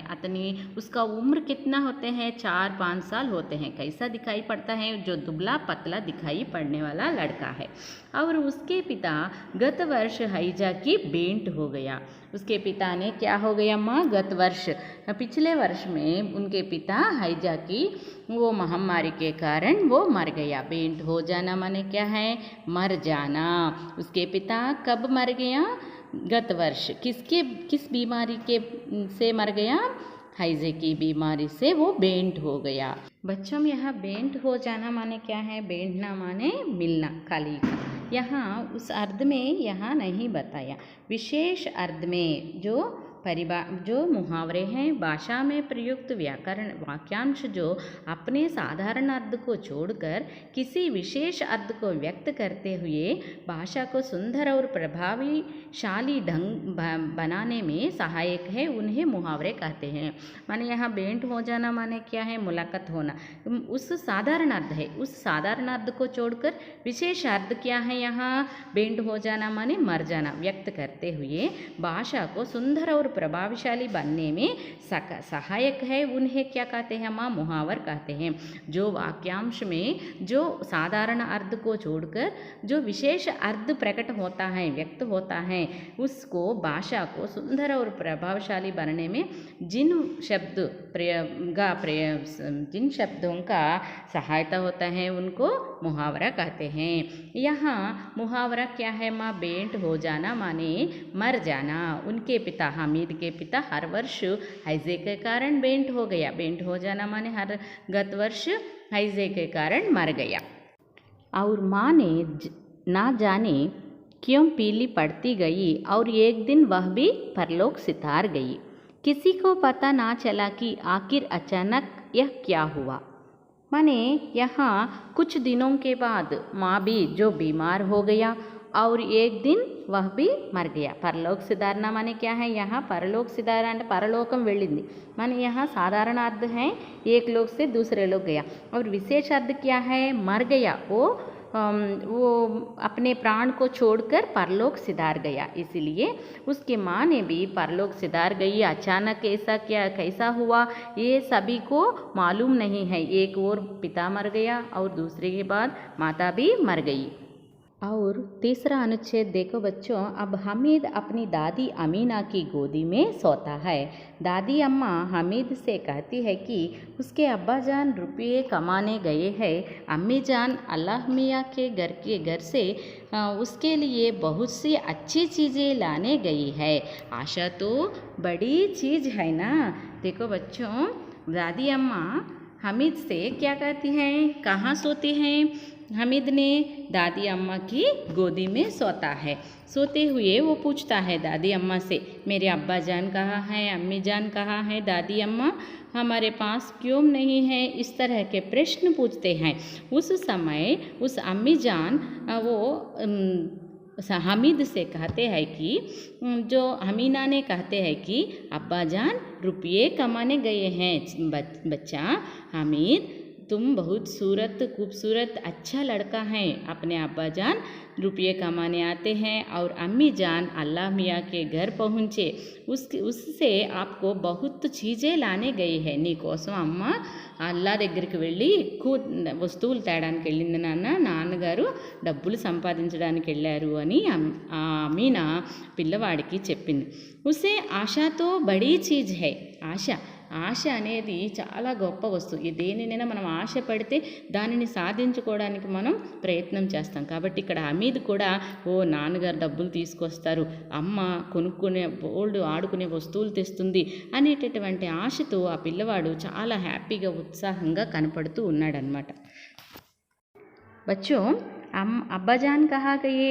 उसका उम्र कितना होते हैं? 4-5 साल होते हैं। कैसा दिखाई पड़ता है? जो दुबला पतला दिखाई पड़ने वाला लड़का है। और उसके पिता गत वर्ष हैजा की बेंट हो गया। उसके पिता ने क्या हो गया माँ? गत वर्ष, पिछले वर्ष में उनके पिता हैजा की वो महामारी के कारण वो मर गया। बेंट हो जाना माने क्या है? मर जाना। उसके पिता कब मर गया? गत वर्ष। किस बीमारी से मर गया? हैजे की बीमारी से वो बेंट हो गया। बच्चों, यहाँ बेंट हो जाना माने क्या है? बेंटना माने मिलना, खाली। यहाँ उस अर्थ में यहाँ नहीं बताया। विशेष अर्थ में जो मुहावरे हैं, भाषा में प्रयुक्त व्याकरण वाक्यांश जो अपने साधारण अर्थ को छोड़कर किसी विशेष अर्थ को व्यक्त करते हुए भाषा को सुंदर और प्रभावशाली ढंग बनाने में सहायक है, उन्हें मुहावरे कहते हैं। माने यहाँ बेंट हो जाना माने क्या है? मुलाकात होना। उस साधारण अर्थ है, उस साधारण अर्थ को छोड़कर विशेष अर्थ क्या है? यहाँ बेंट हो जाना माने मर जाना व्यक्त करते हुए भाषा को सुंदर और प्रभावशाली बनने में सहायक है, उन्हें क्या कहते हैं माँ? मुहावर कहते हैं। जो वाक्यांश में जो साधारण अर्थ को छोड़कर जो विशेष अर्थ प्रकट होता है, व्यक्त होता है, उसको भाषा को सुंदर और प्रभावशाली बनने में जिन शब्दों का सहायता होता है उनको मुहावरा कहते हैं। यहाँ मुहावरा क्या है माँ? बेंट हो जाना माने मर जाना। उनके पिता, हामिद के पिता हर वर्ष हैजे के कारण बेंट हो गया। बेंट हो जाना माने हर गत वर्ष हैजे के कारण मर गया। और माँ ने ना जाने क्यों पीली पड़ती गई और एक दिन वह भी परलोक सितार गई। किसी को पता ना चला कि आखिर अचानक यह क्या हुआ। माने यहाँ कुछ दिनों के बाद माँ भी जो बीमार हो गया और एक दिन वह भी मर गया। परलोक सिधारना माने क्या है? यहाँ परलोक सिधारना అంటే పరలోకం వెళ్ళింది माने यहाँ साधारण अर्थ है एक लोग से दूसरे लोग गया, और विशेष अर्थ क्या है? मर गया। वो अपने प्राण को छोड़कर परलोक सिधार गया, इसलिए उसकी माँ ने भी परलोक सिधार गई। अचानक ऐसा क्या कैसा हुआ ये सभी को मालूम नहीं है। एक और पिता मर गया और दूसरे के बाद माता भी मर गई। और तीसरा अनुच्छेद देखो बच्चों, अब हामिद अपनी दादी अमीना की गोदी में सोता है। दादी अम्मा हामिद से कहती है कि उसके अब्बा जान रुपये कमाने गए हैं। अम्मी जान अल्लाह मियाँ के घर से उसके लिए बहुत सी अच्छी चीज़ें लाने गई है। आशा तो बड़ी चीज़ है ना। देखो बच्चों, दादी अम्मा हामिद से क्या कहती हैं? कहाँ सोते हैं? हामिद ने दादी अम्मा की गोदी में सोता है। सोते हुए वो पूछता है दादी अम्मा से, मेरे अब्बा जान कहाँ हैं? अम्मी जान कहाँ हैं? दादी अम्मा हमारे पास क्यों नहीं है? इस तरह के प्रश्न पूछते हैं। उस समय उस अम्मी जान वो हामिद से कहते हैं कि जो हमीना ने कहते हैं कि अब्बा जान रुपये कमाने गए हैं। बच्चा हामिद, तुम बहुत खूबसूरत अच्छा लड़का है। अपने अब्बा जान रुपये कमाने आते हैं और अम्मी जान अल्लाह मियाँ के घर पहुँचे, उससे आपको बहुत चीज़ें लाने गई है। नी కోసం అమ్మ అల్లా దగ్గరికి వెళ్ళి ఎక్కువ వస్తువులు తేడానికి వెళ్ళింది నాన్నగారు డబ్బులు సంపాదించడానికి వెళ్ళారు అని అమీనా పిల్లవాడికి చెప్పింది. ఉసే ఆశాతో బడీ చీజ్ హై. ఆశ అనేది చాలా గొప్ప వస్తువు. దేనినైనా మనం ఆశ పడితే దానిని సాధించుకోవడానికి మనం ప్రయత్నం చేస్తాం. కాబట్టి ఇక్కడ హమీద్ కూడా నాన్నగారు డబ్బులు తీసుకొస్తారు, అమ్మ కొనుక్కునే బోల్డ్ ఆడుకునే వస్తువులు తెస్తుంది అనేటటువంటి ఆశతో ఆ పిల్లవాడు చాలా హ్యాపీగా ఉత్సాహంగా కనపడుతూ ఉన్నాడనమాట. बच्चों, अब्बा जान कहाँ गए?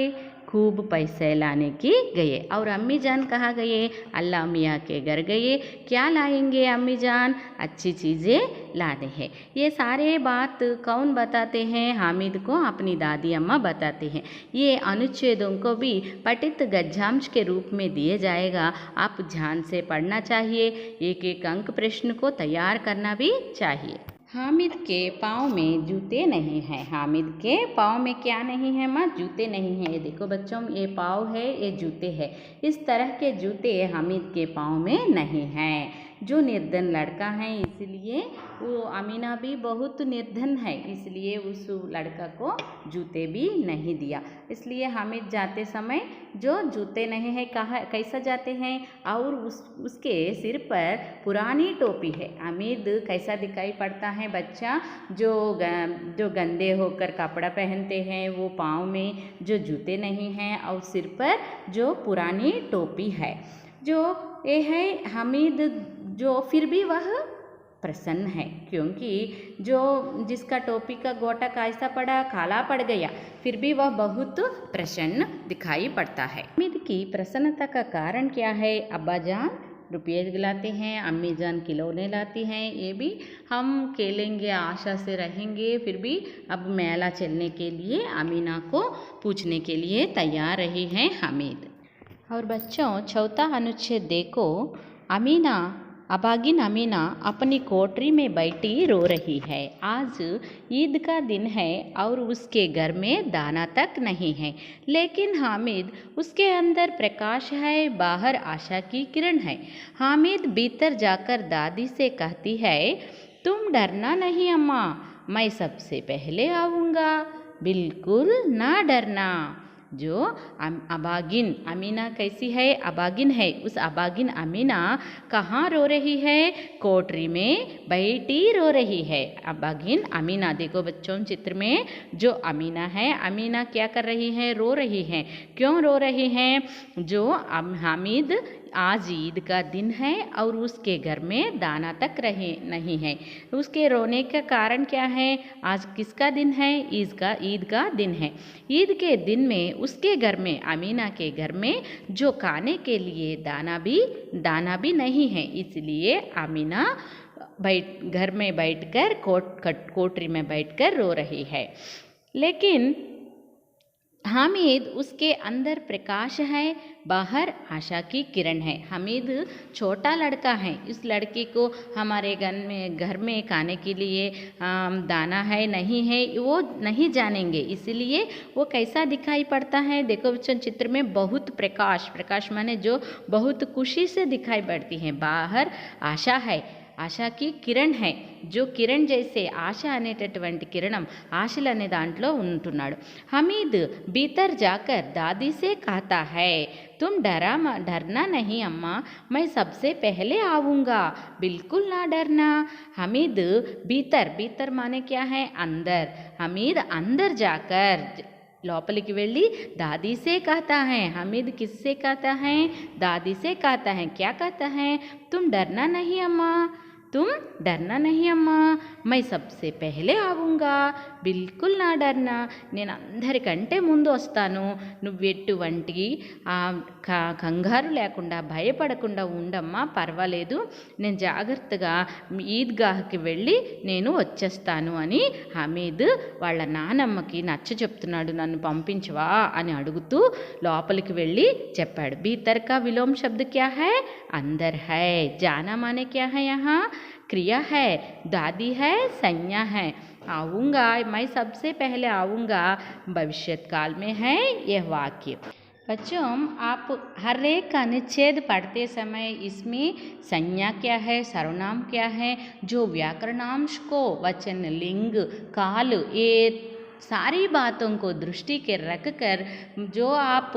खूब पैसे लाने की गए। और अम्मी जान कहाँ गए? अल्लाह मियाँ के घर गए। क्या लाएंगे अम्मी जान? अच्छी चीज़ें लाने हैं। ये सारे बात कौन बताते हैं? हामिद को अपनी दादी अम्मा बताते हैं। ये अनुच्छेदों को भी पठित गद्यांश के रूप में दिए जाएगा। आप ध्यान से पढ़ना चाहिए। एक एक अंक प्रश्न को तैयार करना भी चाहिए। हामिद के पाँव में जूते नहीं हैं। हामिद के पाँव में क्या नहीं है माँ? जूते नहीं हैं। ये देखो बच्चों, ये पाँव है, ये जूते है। इस तरह के जूते हामिद के पाँव में नहीं हैं। जो निर्धन लड़का है, इसलिए वो अमीना भी बहुत निर्धन है, इसलिए उस लड़का को जूते भी नहीं दिया। इसलिए हामिद जाते समय जो जूते नहीं है, कहाँ कैसा जाते हैं? और उसके सिर पर पुरानी टोपी है। हामिद कैसा दिखाई पड़ता है बच्चा? जो गंदे होकर कपड़ा पहनते हैं, वो पाँव में जो जूते नहीं हैं और सिर पर जो पुरानी टोपी है। जो ये है हामिद, जो फिर भी वह प्रसन्न है, क्योंकि जो जिसका टोपी का गोटा कैसा पड़ा, काला पड़ गया, फिर भी वह बहुत प्रसन्न दिखाई पड़ता है। हामिद की प्रसन्नता का कारण क्या है? अब्बा जान रुपये लाते हैं, अम्मी जान खिलौने लाती हैं। ये भी हम खेलेंगे, आशा से रहेंगे। फिर भी अब मेला चलने के लिए अमीना को पूछने के लिए तैयार रही हैं हामिद। और बच्चों, चौथा अनुच्छेद देखो, अमीना अबागिन अमीना अपनी कोठरी में बैठी रो रही है। आज ईद का दिन है और उसके घर में दाना तक नहीं है, लेकिन हामिद उसके अंदर प्रकाश है, बाहर आशा की किरण है। हामिद भीतर जाकर दादी से कहती है, तुम डरना नहीं अम्मा, मैं सबसे पहले आऊँगा, बिल्कुल ना डरना। जो अबागिन अमीना कैसी है? अबागिन है। उस अबागिन अमीना कहाँ रो रही है? कोठरी में बैठी रो रही है। अबागिन अमीना, देखो बच्चों चित्र में जो अमीना है, अमीना क्या कर रही है? रो रही है। क्यों रो रही है? जो हामिद आज ईद का दिन है और उसके घर में दाना तक रहे नहीं है। उसके रोने का कारण क्या है? आज किसका दिन है? ईद का दिन है। ईद के दिन में उसके घर में, अमीना के घर में जो खाने के लिए दाना भी नहीं है, इसलिए अमीना घर में बैठकर कोठरी में बैठकर रो रही है। लेकिन हामिद उसके अंदर प्रकाश है, बाहर आशा की किरण है। हामिद छोटा लड़का है। इस लड़के को हमारे घर में खाने के लिए दाना है नहीं है वो नहीं जानेंगे, इसलिए वो कैसा दिखाई पड़ता है? देखो बच्चों चित्र में बहुत प्रकाश माने जो बहुत खुशी से दिखाई पड़ती है। बाहर आशा है, ఆశా की కిరణ్ है, जो కిరణ్ जैसे ఆశ అనేటటువంటి కిరణం ఆశలు అనే దాంట్లో ఉంటున్నాడు। हमीद भीतर जाकर दादी से कहता है, तुम डरना नहीं अम्मा, मैं सबसे पहले आऊँगा, बिल्कुल ना डरना। हमीद भीतर माने क्या है? अंदर। हमीद अंदर जाकर లోపలికి వెళ్ళి दादी से कहता है। हमीद किससे कहता है? दादी से कहता है। क्या कहता है? तुम डरना नहीं अम्मा, तुम डरना नहीं अम्मा, मैं सबसे पहले आऊँगा, बिल्कुल ना डरना। నేను అందరికంటే ముందు వస్తాను, నువ్వు ఎటువంటి కంగారు లేకుండా భయపడకుండా ఉండమ్మా, పర్వాలేదు, నేను జాగ్రత్తగా ఈద్గాహ్కి వెళ్ళి నేను వచ్చేస్తాను అని హమీద్ వాళ్ళ నానమ్మకి నచ్చ చెప్తున్నాడు। నన్ను పంపించవా అని అడుగుతూ లోపలికి వెళ్ళి చెప్పాడు। భీతర్ కా విలోమ్ శబ్द क्या है? अंदर है। जाना माने क्या है? यहाँ क्रिया है, दादी है, संज्ञा है। आऊँगा, मैं सबसे पहले आऊँगा भविष्यत काल में है यह वाक्य। बच्चों आप हर एक अनुच्छेद पढ़ते समय इसमें संज्ञा क्या है, सर्वनाम क्या है, जो व्याकरणांश को वचन, लिंग, काल, ये सारी बातों को दृष्टि के रख कर जो आप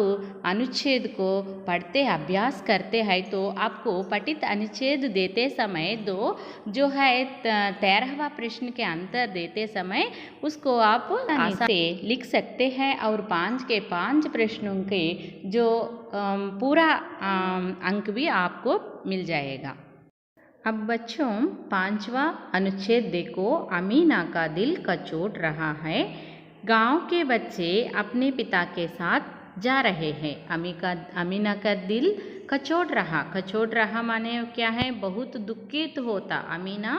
अनुच्छेद को पढ़ते अभ्यास करते हैं, तो आपको पठित अनुच्छेद देते समय जो है 13वां प्रश्न के अंतर देते समय उसको आप आसानी से लिख सकते हैं और 5 के 5 प्रश्नों के जो पूरा अंक भी आपको मिल जाएगा। अब बच्चों 5वां अनुच्छेद देखो, अमीना का दिल कचोट रहा है। गांव के बच्चे अपने पिता के साथ जा रहे हैं। अमीना का दिल कचोट रहा माने क्या है? बहुत दुखित होता। अमीना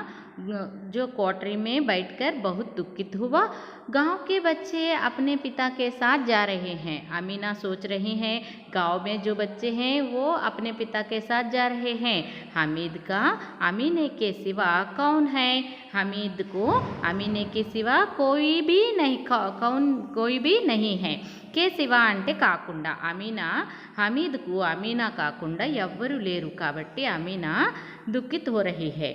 जो कोठरी में बैठकर बहुत दुखित हुआ। गांव के बच्चे अपने पिता के साथ जा रहे हैं। अमीना सोच रही हैं गांव में जो बच्चे हैं वो अपने पिता के साथ जा रहे हैं। हमीद का अमीने के सिवा कौन है? हमीद को अमीने के सिवा कोई भी नहीं है। के सिवा అంటే కాకుండా, అమీనా హమీద్కు అమీనా కాకుండా ఎవ్వరూ లేరు కాబట్టి అమీనా दुखित हो रही है।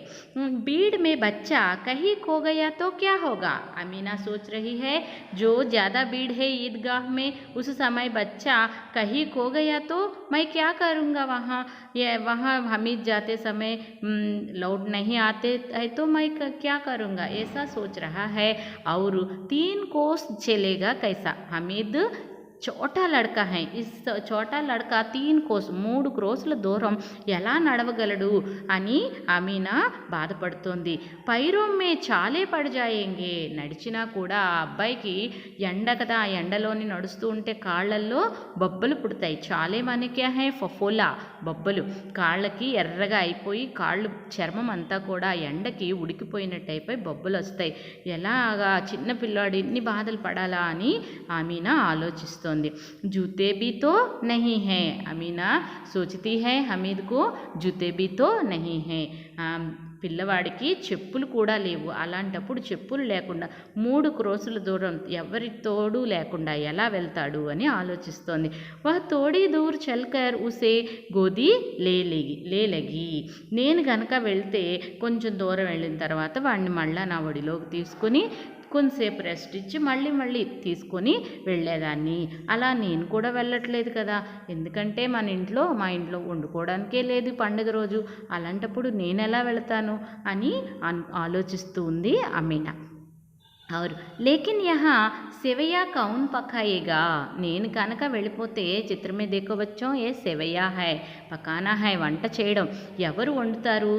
भीड़ में बच्चा कहीं खो गया तो क्या होगा? अमीना सोच रही है जो ज़्यादा भीड़ है ईदगाह में, उस समय बच्चा कहीं खो गया तो मैं क्या करूँगा? वहाँ हमीद जाते समय लौट नहीं आते है तो मैं क्या करूँगा? ऐसा सोच रहा है। और 3 कोस चलेगा कैसा? हमीद छोटा लड़का है, इस छोटा लड़का 3 कोस 3 క్రోసుల దూరం ఎలా నడవగలడు అని అమీనా బాధపడుతోంది। पैरों में छाले पड़ जाएंगे, నడిచినా కూడా ఆ అబ్బాయికి ఎండ కదా, ఎండలోని నడుస్తూ ఉంటే కాళ్ళల్లో బొబ్బలు పుడతాయి। చాలే మానే క్యా హై? ఫఫోలా, బొబ్బలు కాళ్ళకి ఎర్రగా అయిపోయి కాళ్ళు చర్మం అంతా కూడా ఎండకి ఉడికిపోయినట్టు అయిపోయి బొబ్బలు వస్తాయి। ఎలాగా చిన్న పిల్లాడు ఇన్ని బాధలు పడాలా అని ఆమీనా ఆలోచిస్తోంది। ఆలోచిస్తోంది. జూతే भी तो नहीं है, అమీనా సోచती है हमीद को जूते भी तो नहीं है. పిల్లవాడికి చెప్పులు కూడా లేవు. అలాంటప్పుడు చెప్పులు లేకుండా 3 క్రోసుల దూరం ఎవరి తోడు లేకుండా ఎలా వెళ్తాడు అని ఆలోచిస్తోంది. వహ్ తోడీ దూర్ చల్కర్ ఉసే గోదీ లేలగి. నేను గనక వెళ్తే కొంచెం దూరం వెళ్ళిన తర్వాత వాడిని మళ్ళా నా ఒడిలోకి తీసుకుని కొంతసేపు రెస్ట్ ఇచ్చి మళ్ళీ తీసుకొని వెళ్ళేదాన్ని. అలా నేను కూడా వెళ్ళట్లేదు కదా, ఎందుకంటే మా ఇంట్లో వండుకోవడానికే లేదు పండుగ రోజు. అలాంటప్పుడు నేను ఎలా వెళతాను అని ఆలోచిస్తూ ఉంది అమీనా. और लेकिन यहाँ सेवैया कौन पकाएगा, నేను కనుక వెళ్ళిపోతే చిత్ర में देखो बच्चों ये सेवैया है, పకానా है, వంట చేయడం ఎవరు వండుతారు,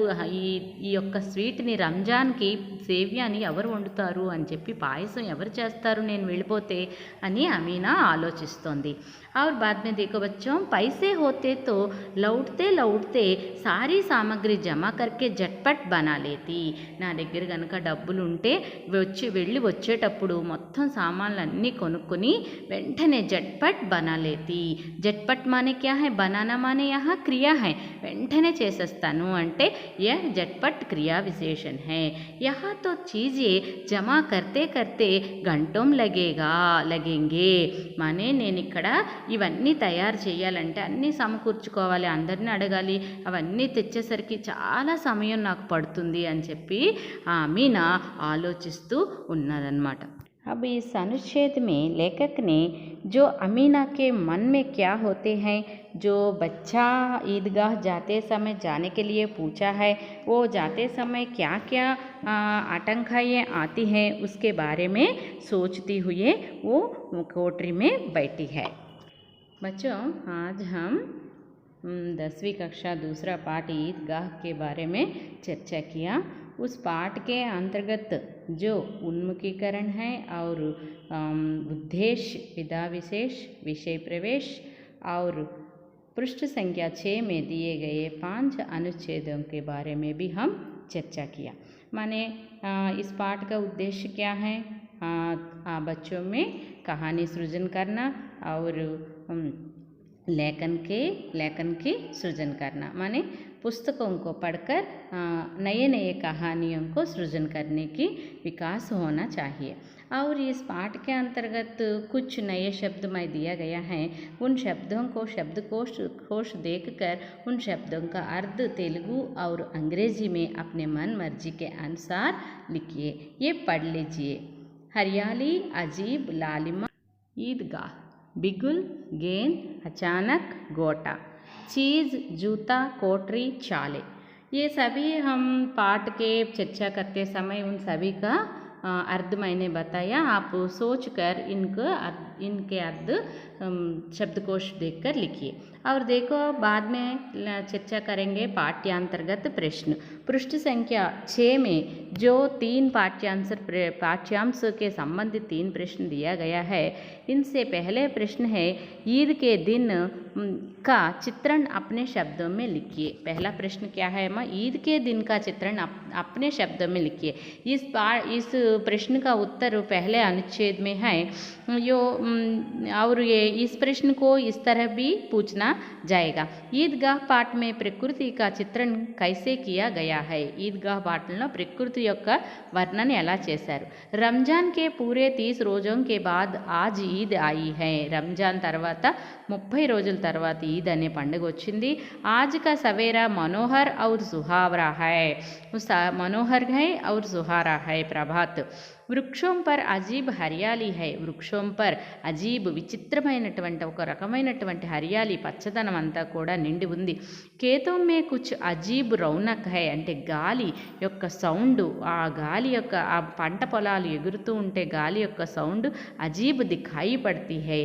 ఈ యొక్క స్వీట్ని రంజాన్కి సేవ్యాని ఎవరు వండుతారు అని చెప్పి పాయసం ఎవరు చేస్తారు నేను వెళ్ళిపోతే అని అమీనా ఆలోచిస్తోంది. और बाद में देखो बच्चों पैसे होते तो लौटते सारी सामग्री जमा करके झटपट बना लेती. నా దగ్గర కనుక డబ్బులు ఉంటే వెళ్ళి వచ్చేటప్పుడు మొత్తం సామాన్లన్నీ కొనుక్కొని వెంటనే జట్పట్ బనాలేతి. జట్పట్ మానే క్యా హై, బనానా మానే యహా క్రియా హై, వెంటనే చేసేస్తాను అంటే యహ్ జట్పట్ క్రియా విశేషణ హై. యహా తో చీజే జమా కర్తే కర్తే గంటోం లగేంగే. మానే నేను ఇక్కడ ఇవన్నీ తయారు చేయాలంటే అన్నీ సమకూర్చుకోవాలి, అందరినీ అడగాలి, అవన్నీ తెచ్చేసరికి చాలా సమయం నాకు పడుతుంది అని చెప్పి అమీనా ఆలోచిస్తూ ఉన్నదన్నమాట. अब इस अनुच्छेद में लेखक ने जो अमीना के मन में क्या होते हैं, जो बच्चा ईदगाह जाते समय जाने के लिए पूछा है, वो जाते समय क्या क्या आशंकाएँ आती हैं उसके बारे में सोचती हुए वो कोठरी में बैठी है. बच्चों आज हम 10वीं कक्षा दूसरा पाठ ईदगाह के बारे में चर्चा किया. उस पाठ के अंतर्गत जो उन्मुखीकरण है और उद्देश्य, विधा विशेष, विषय प्रवेश और पृष्ठ संख्या 6 में दिए गए 5 अनुच्छेदों के बारे में भी हम चर्चा किया. माने इस पाठ का उद्देश्य क्या है, बच्चों में कहानी सृजन करना और लेखन की सृजन करना. माने पुस्तकों को पढ़कर नए कहानियों को सृजन करने की विकास होना चाहिए. और इस पाठ के अंतर्गत कुछ नए शब्द में दिया गया है. उन शब्दों को शब्दकोश देखकर उन शब्दों का अर्थ तेलुगु और अंग्रेजी में अपने मन मर्जी के अनुसार लिखिए. ये पढ़ लीजिए. हरियाली, अजीब, लालिमा, ईदगाह, बिगुल, गेंद, अचानक, गोटा, चीज़, जूता, कोठरी, चाले. ये सभी हम पाठ के चर्चा करते समय उन सभी का अर्थ मैंने बताया. आप सोचकर इनके अर्थ शब्दकोश देखकर लिखिए. और देखो बाद में चर्चा करेंगे पाठ्यांतर्गत प्रश्न. पृष्ठ संख्या 6 में जो 3 पाठ्यांश के संबंधित 3 प्रश्न दिया गया है, इनसे पहले प्रश्न है ईद के दिन का चित्रण अपने शब्दों में लिखिए. पहला प्रश्न क्या है माँ, ईद के दिन का चित्रण अपने शब्दों में लिखिए. इस प्रश्न का उत्तर पहले अनुच्छेद में है. और ये इस प्रश्न को इस तरह भी पूछना जाएगा. ईदगाह पाठ में प्रकृति का चित्रण कैसे किया गया है. ईदगाह పాటలో ప్రకృతి యొక్క వర్ణన ఎలా చేశారు. రంజాన్ के पूरे 30 రోజుల के बाद आज ईद आई है. రంజాన్ తర్వాత 30 రోజుల తర్వాత ఈద్ అనే పండుగ వచ్చింది. आज का सवेरा मनोहर और सुहावरा है. मनोहर है और सुहारा है. प्रभात. వృక్షం పర్ అజీబ్ హరియాలి హై. వృక్షం పర్ అజీబ్ విచిత్రమైనటువంటి ఒక రకమైనటువంటి హరియాలి పచ్చదనం అంతా కూడా నిండి ఉంది. కేతో మే కుచ్ అజీబ్ రౌనక్ హై అంటే గాలి యొక్క సౌండ్, ఆ గాలి యొక్క ఆ పంట పొలాలు ఎగురుతూ ఉంటే గాలి యొక్క సౌండ్ అజీబ్ దిఖాయి పడతీ హై.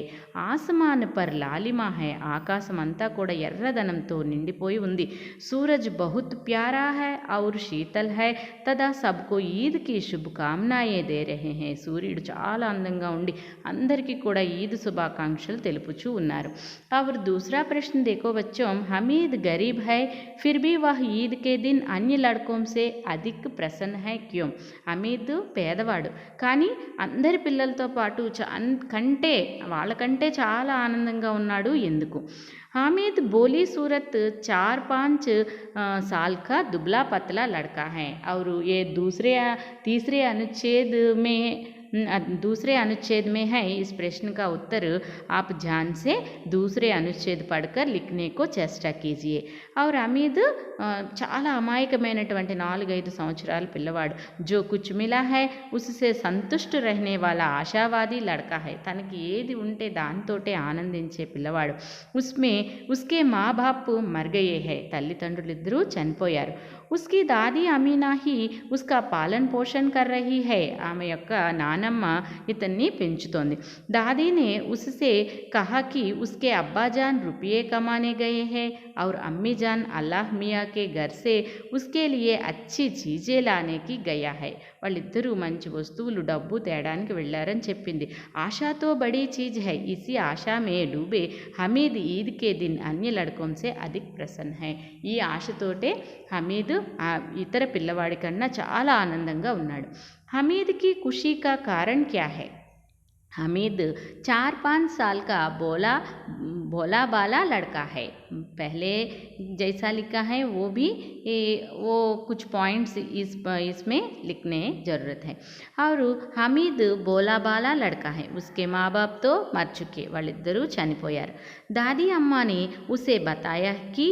ఆసమాన్ పర్ లాలిమా హై. ఆకాశం అంతా కూడా ఎర్రదనంతో నిండిపోయి ఉంది. సూరజ్ బహుత్ ప్యారా హై ఔర్ శీతల్ హై. తదా సబ్కో ఈద్ కి శుభకామనాయే దే रहे हैं సూర్యుడు చాలా అందంగా ఉండి అందరికీ కూడా ఈద్ శుభాకాంక్షలు తెలుపుచూ ఉన్నారు. और दूसरा प्रश्न देखो बच्चों, हमीद गरीब है फिर भी वह ईद के दिन अन्य लड़कों से अधिक प्रसन्न है क्यों? हमीद పేదవాడు కానీ అందరి పిల్లలతో పాటు వాళ్ళకంటే చాలా ఆనందంగా ఉన్నాడు ఎందుకు? हामिद बोली सूरत 4-5 साल का दुबला पतला लड़का है और ये दूसरे अनुच्छेद में है. इस प्रश्न का उत्तर आप ध्यान से दूसरे अनुच्छेद पढ़कर लिखने को चेष्टा कीजिए. और हमीद చాలా అమాయకమైనటువంటి 4-5 సంవత్సరాల పిల్లవాడు. जो कुछ मिला है उससे संतुष्ट रहने वाला आशावादी लड़का है. తనకి ఏది ఉంటే దాంతోటే ఆనందించే పిల్లవాడు. उसके माँ बाप मर गए हैं. తల్లిదండ్రులిద్దరూ చనిపోయారు. उसकी दादी अमीना ही उसका पालन पोषण कर रही है. ఆమె యొక్క నానమ్మ ఇతన్ని పెంచుతోంది. दादी ने उससे कहा कि उसके अब्बा जान रुपये कमाने गए हैं और अम्मी जान अल्लाह मियाँ के घर से उसके लिए अच्छी चीज़ें लाने की गया है. వాళ్ళిద్దరూ మంచి వస్తువులు డబ్బు తేడానికి వెళ్ళారని చెప్పింది. ఆశాతో బड़ी चीज़ है. इसी आशा में डूबे हमीद ईद के दिन अन्य लड़कों से अधिक प्रसन्न है. ఈ ఆశతోటే హమీద్ ఇతర పిల్లవాడి కన్నా చాలా ఆనందంగా ఉన్నాడు. हमीद की खुशी का कारण क्या है? हमीद 4-5 साल का भोला बाला लड़का है. पहले जैसा लिखा है वो कुछ पॉइंट्स इसमें लिखने ज़रूरत है. और हमीद भोला बाला लड़का है. उसके माँ बाप तो मर चुके. వాళ్ళిద్దరూ చనిపోయారు. दादी अम्मा ने उसे बताया कि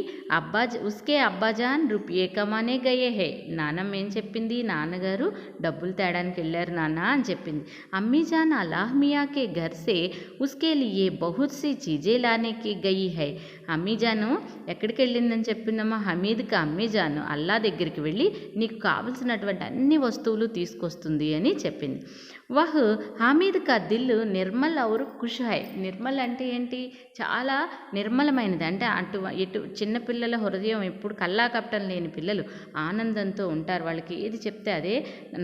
उसके अब्बा जान रुपये कमाने गए हैं. నానమ్మ ఏం చెప్పింది? నాన్నగారు డబ్బులు తేడానికి వెళ్ళారు నాన్న అని చెప్పింది. అమ్మీ జాన్ అల్లాహ్ మియా के घर से उसके लिए बहुत सी चीज़ें लाने की गई है. అమ్మీజాను ఎక్కడికి వెళ్ళిందని చెప్పిందమ్మా? హమీద్కి అమ్మీజాను అల్లా దగ్గరికి వెళ్ళి నీకు కావలసినటువంటి అన్ని వస్తువులు తీసుకొస్తుంది అని చెప్పింది. వహ్ హామీద్ కా దిల్ నిర్మల్ ఔర్ ఖుష్ హై. నిర్మల్ అంటే ఏంటి? చాలా నిర్మలమైనది. అంటే ఇటు చిన్నపిల్లల హృదయం ఎప్పుడు కల్లా కపటం లేని పిల్లలు ఆనందంతో ఉంటారు. వాళ్ళకి ఏది చెప్తే అదే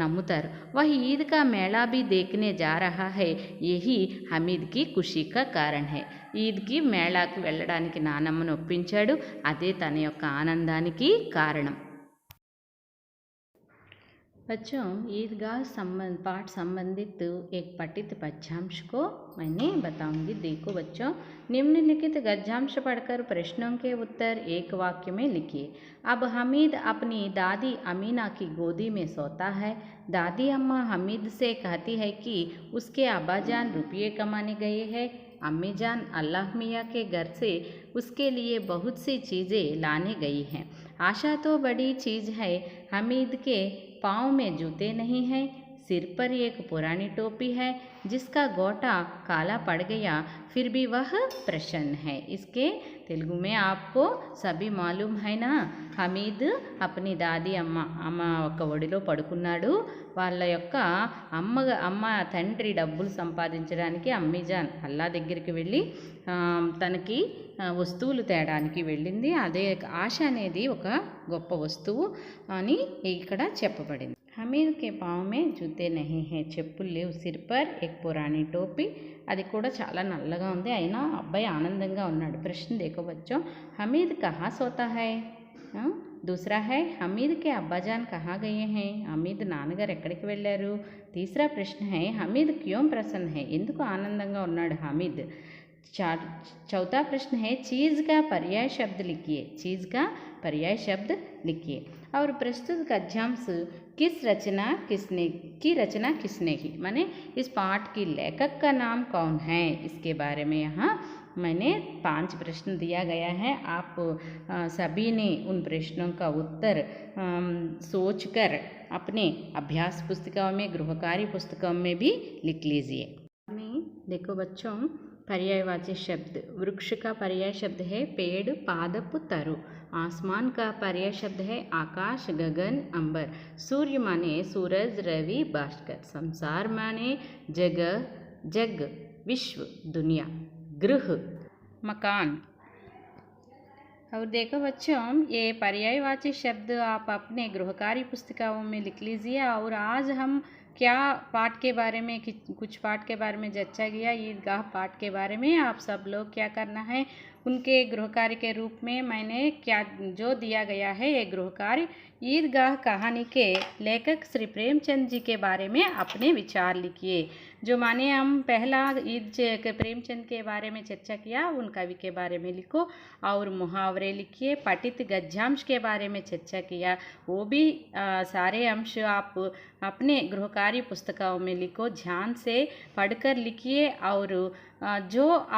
నమ్ముతారు. వహ్ ఈద్ కా మేళా భీ దేఖనే జా రహా హై. యహీ హమీద్ కి ఖుషీ కా కారణ్ హై. ఈద్కి మేళాకి వెళ్ళడానికి నానమ్మను ఒప్పించాడు. అదే తన యొక్క ఆనందానికి కారణం. बच्चों ईदगाह पाठ संबंधित एक पठित पद्यांश को मैंने बताऊंगी. देखो बच्चों, निम्नलिखित गद्यांश पढ़कर प्रश्नों के उत्तर एक वाक्य में लिखिए. अब हमीद अपनी दादी अमीना की गोदी में सोता है. दादी अम्मा हमीद से कहती है कि उसके अब्बाजान रुपये कमाने गए हैं. अम्मी जान अल्लाह मियाँ के घर से उसके लिए बहुत सी चीज़ें लाने गई हैं. आशा तो बड़ी चीज़ है. हमीद के पाँव में जूते नहीं हैं. सिर पर एक पुरानी टोपी है जिसका गोटा काला पड़ गया, फिर भी वह प्रसन्न है. इसके तेलुगु में आपको सभी मालूम है ना. హమీద్ అప్ని దాది అమ్మ ఒక ఒడిలో పడుకున్నాడు. వాళ్ళ యొక్క అమ్మ తండ్రి డబ్బులు సంపాదించడానికి అమ్మీజాన్ అల్లా దగ్గరికి వెళ్ళి తనకి వస్తువులు తేడానికి వెళ్ళింది. అదే ఆశ అనేది ఒక గొప్ప వస్తువు అని ఇక్కడ చెప్పబడింది. హమీద్ కే పావ్ మే జూతే నహీ హై. చెప్పులు లేవు. సిర్ పర్ ఎక్ పురానీ టోపీ. అది కూడా చాలా నల్లగా ఉంది. అయినా అబ్బాయి ఆనందంగా ఉన్నాడు. ప్రశ్న దేఖో బచ్చో, హమీద్ కహా సోతా హై. दूसरा है हमीद के अब्बाजान कहाँ गए हैं. हमीद నాన్నగారు ఎక్కడికి వెళ్ళారు. तीसरा प्रश्न है हमीद क्यों प्रसन्न है. ఎందుకు ఆనందంగా ఉన్నాడు హమీద్. चौथा प्रश्न है चीज़ का पर्याय शब्द लिखिए. चीज़ का पर्याय शब्द लिखिए. और प्रस्तुत गद्यांश की रचना किसने की. माने इस पाठ की लेखक का नाम कौन है, इसके बारे में यहाँ मैंने 5 प्रश्न दिया गया है. आप सभी ने उन प्रश्नों का उत्तर सोचकर अपने अभ्यास पुस्तिकाओं में, गृहकार्य पुस्तिकाओं में भी लिख लीजिए. देखो बच्चों, पर्यायवाची शब्द. वृक्ष का पर्याय शब्द है पेड़, पादप, तरु. आसमान का पर्याय शब्द है आकाश, गगन, अंबर. सूर्य माने सूरज, रवि, भास्कर. संसार माने जग, विश्व, दुनिया. गृह, मकान. और देखो बच्चों, ये पर्यायवाची शब्द आप अपने गृहकार्य पुस्तिकाओं में लिख लीजिए. और आज हम क्या पाठ के बारे में कुछ पाठ के बारे में चर्चा किया। ईदगाह पाठ के बारे में आप सब लोग क्या करना है, उनके गृह कार्य के रूप में मैंने क्या जो दिया गया है ये गृह कार्य, ईदगाह कहानी के लेखक श्री प्रेमचंद जी के बारे में अपने विचार लिखिए। जो माने हम पहला प्रेमचंद के बारे में चर्चा किया उन कवि के बारे में लिखो और मुहावरे लिखिए। पठित गद्यांश के बारे में चर्चा किया, वो भी सारे अंश आप अपने गृह कार्य पुस्तकों में लिखो, ध्यान से पढ़कर लिखिए। और जो